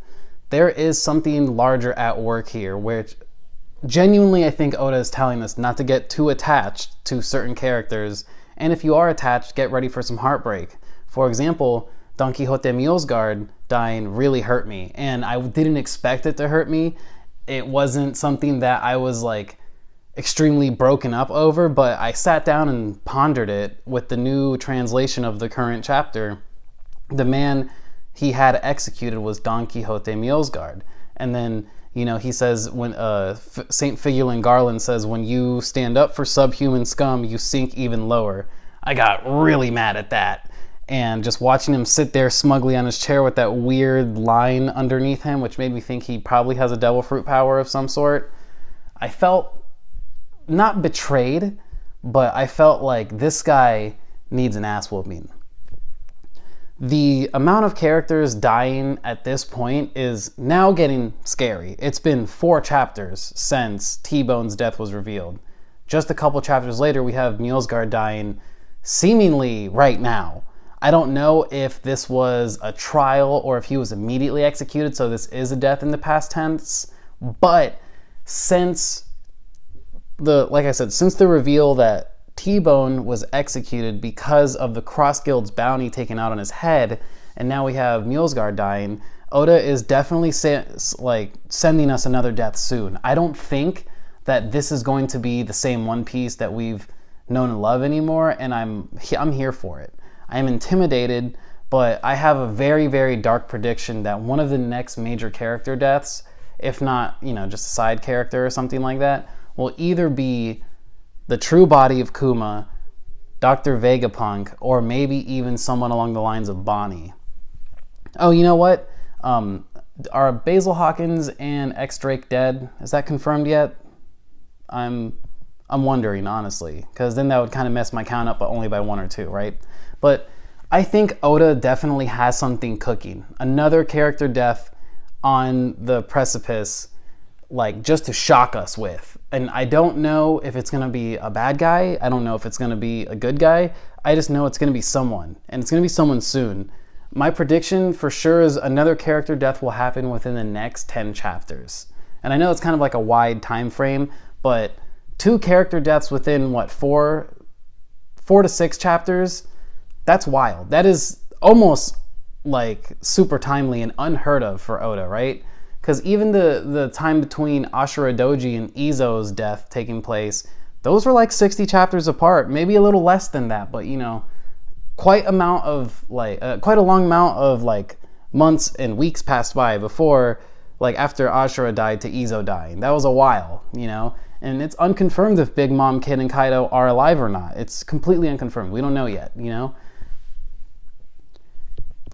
there is something larger at work here, which genuinely I think Oda is telling us not to get too attached to certain characters, and if you are attached, get ready for some heartbreak. For example, Don Quixote Mulesguard dying really hurt me, and I didn't expect it to hurt me. It wasn't something that I was like extremely broken up over, but I sat down and pondered it with the new translation of the current chapter. The man he had executed was Don Quixote Mulesguard. And then, you know, he says, when St. Figulin Garland says, when you stand up for subhuman scum, you sink even lower. I got really mad at that. And just watching him sit there smugly on his chair with that weird line underneath him, which made me think he probably has a devil fruit power of some sort, I felt not betrayed, but I felt like this guy needs an ass whooping. The amount of characters dying at this point is now getting scary. It's been 4 chapters since T-Bone's death was revealed. Just a couple chapters later, we have Mulesguard dying seemingly right now. I don't know if this was a trial or if he was immediately executed, so this is a death in the past tense, but since the reveal that T-Bone was executed because of the Cross Guild's bounty taken out on his head, and now we have Mulesguard dying, Oda is definitely sending us another death soon. I don't think that this is going to be the same One Piece that we've known and love anymore, and I'm here for it. I am intimidated, but I have a very, very dark prediction that one of the next major character deaths, if not, just a side character or something like that, will either be the true body of Kuma, Dr. Vegapunk, or maybe even someone along the lines of Bonnie. Oh, you know what? Are Basil Hawkins and X Drake dead? Is that confirmed yet? I'm wondering, honestly, because then that would kind of mess my count up, but only by 1 or 2, right? But I think Oda definitely has something cooking. Another character death on the precipice, like just to shock us with. And I don't know if it's going to be a bad guy. I don't know if it's going to be a good guy. I just know it's going to be someone, and it's going to be someone soon. My prediction for sure is another character death will happen within the next 10 chapters. And I know it's kind of like a wide time frame, but 2 character deaths within, 4 to 6 chapters? That's wild. That is almost like super timely and unheard of for Oda, right? Because even the time between Ashura Doji and Izo's death taking place, those were like 60 chapters apart, maybe a little less than that, but quite a long amount of months and weeks passed by before, after Ashura died to Izo dying. That was a while, and it's unconfirmed if Big Mom, Kid, and Kaido are alive or not. It's completely unconfirmed. We don't know yet,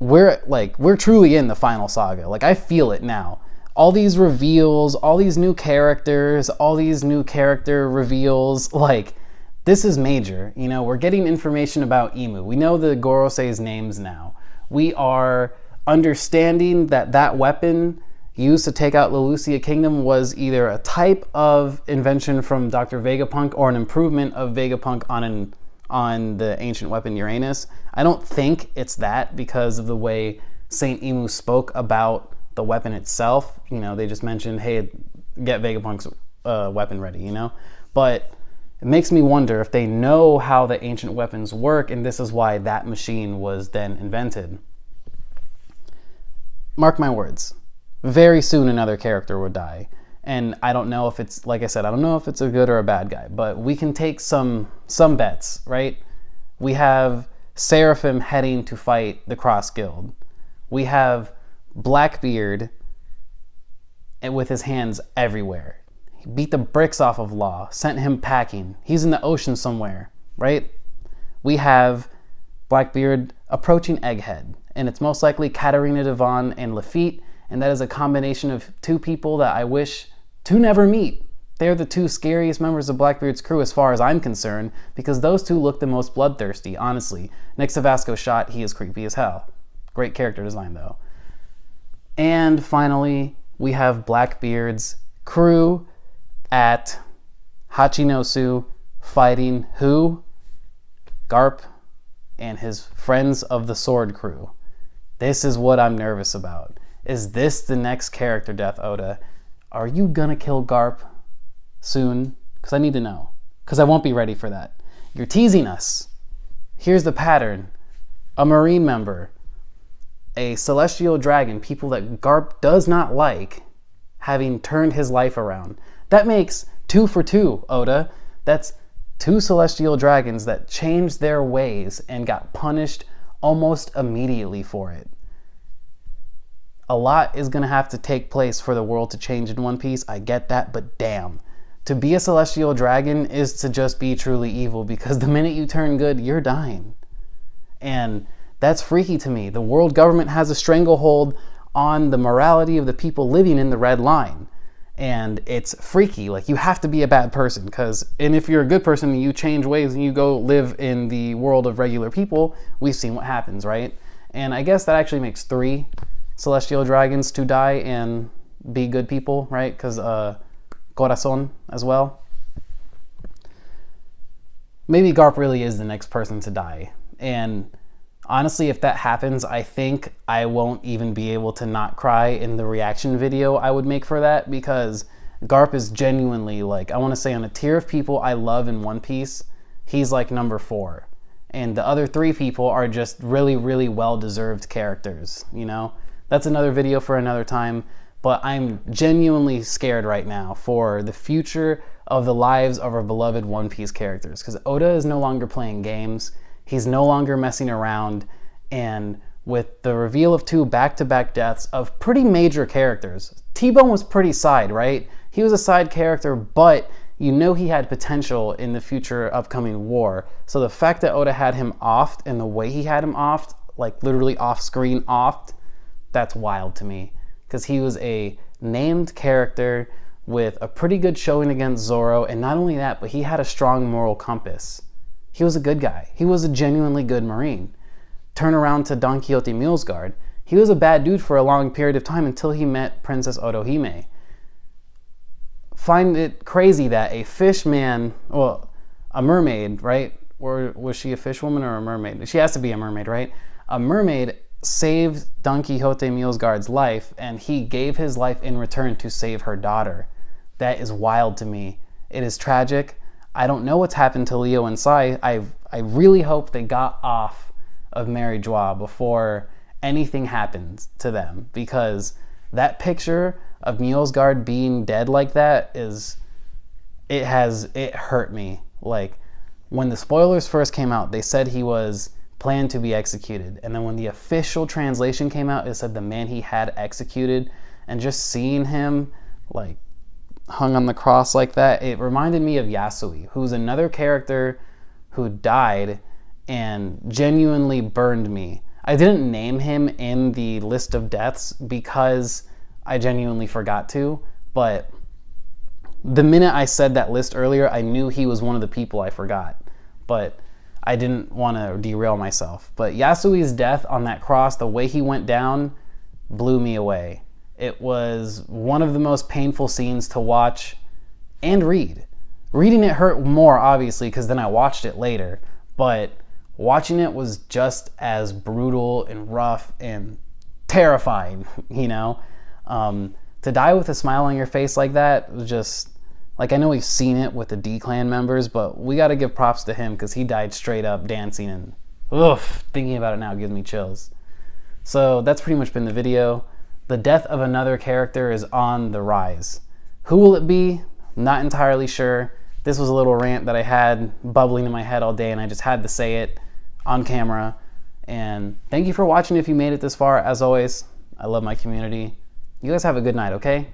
We're truly in the final saga. I feel it now. All these reveals, all these new characters, all these new character reveals, this is major. We're getting information about Imu. We know the Gorosei's names now. We are understanding that weapon used to take out Lelucia Kingdom was either a type of invention from Dr. Vegapunk or an improvement of Vegapunk on the ancient weapon Uranus. I don't think it's that because of the way Saint Imu spoke about the weapon itself. They just mentioned, hey, get Vegapunk's weapon ready, But it makes me wonder if they know how the ancient weapons work, and this is why that machine was then invented. Mark my words. Very soon another character will die. And I don't know if it's, like I said, I don't know if it's a good or a bad guy, but we can take some bets, right? We have Seraphim heading to fight the Cross Guild. We have Blackbeard with his hands everywhere. He beat the bricks off of Law, sent him packing. He's in the ocean somewhere, right? We have Blackbeard approaching Egghead, and it's most likely Katarina Devon and Lafitte, and that is a combination of 2 people that I wish to never meet. They're the 2 scariest members of Blackbeard's crew as far as I'm concerned, because those 2 look the most bloodthirsty, honestly. Next to Vasco Shot, he is creepy as hell. Great character design, though. And finally, we have Blackbeard's crew at Hachinosu fighting who? Garp and his friends of the Sword Crew. This is what I'm nervous about. Is this the next character death, Oda? Are you gonna kill Garp soon? Because I need to know. Because I won't be ready for that. You're teasing us. Here's the pattern. A Marine member, a celestial dragon, people that Garp does not like, having turned his life around. That makes 2 for 2, Oda. That's 2 celestial dragons that changed their ways and got punished almost immediately for it. A lot is going to have to take place for the world to change in One Piece. I get that, but damn. To be a celestial dragon is to just be truly evil, because the minute you turn good, you're dying. And that's freaky to me. The world government has a stranglehold on the morality of the people living in the Red Line. And it's freaky. You have to be a bad person, and if you're a good person and you change ways and you go live in the world of regular people, we've seen what happens, right? And I guess that actually makes 3 celestial dragons to die and be good people, right? Because Corazon as well. Maybe Garp really is the next person to die. And honestly, if that happens, I think I won't even be able to not cry in the reaction video I would make for that, because Garp is genuinely, I want to say, on a tier of people I love in One Piece, he's number 4. And the other 3 people are just really, really well-deserved characters, That's another video for another time, but I'm genuinely scared right now for the future of the lives of our beloved One Piece characters, because Oda is no longer playing games. He's no longer messing around, and with the reveal of 2 back-to-back deaths of pretty major characters. T-Bone was pretty side, right? He was a side character, but you know he had potential in the future upcoming war. So the fact that Oda had him offed and the way he had him offed, like literally off-screen offed, that's wild to me. Because he was a named character with a pretty good showing against Zoro, and not only that, but he had a strong moral compass. He was a good guy. He was a genuinely good Marine. Turn around to Don Quixote Mulesguard. He was a bad dude for a long period of time until he met Princess Otohime. Find it crazy that a fish man, well, a mermaid, right? Or was she a fish woman or a mermaid? She has to be a mermaid, right? A mermaid saved Don Quixote Mulesguard's life, and he gave his life in return to save her daughter. That is wild to me. It is tragic. I don't know what's happened to Leo and Sai. I really hope they got off of Mary Joie before anything happened to them, because that picture of Mulesguard being dead like that it hurt me. Like, when the spoilers first came out, they said he was planned to be executed, and then when the official translation came out, it said the man he had executed, and just seeing him like hung on the cross like that, it reminded me of Yasui, who's another character who died and genuinely burned me. I didn't name him in the list of deaths because I genuinely forgot to, but the minute I said that list earlier, I knew he was one of the people I forgot, but I didn't want to derail myself. But Yasui's death on that cross, the way he went down, blew me away. It was one of the most painful scenes to watch and read. Reading it hurt more, obviously, because then I watched it later, but watching it was just as brutal and rough and terrifying, you know? To die with a smile on your face like that was just, like, I know we've seen it with the D-Clan members, but we got to give props to him because he died straight up dancing, and thinking about it now gives me chills. So that's pretty much been the video. The death of another character is on the rise. Who will it be? Not entirely sure. This was a little rant that I had bubbling in my head all day, and I just had to say it on camera. And thank you for watching if you made it this far. As always, I love my community. You guys have a good night, okay?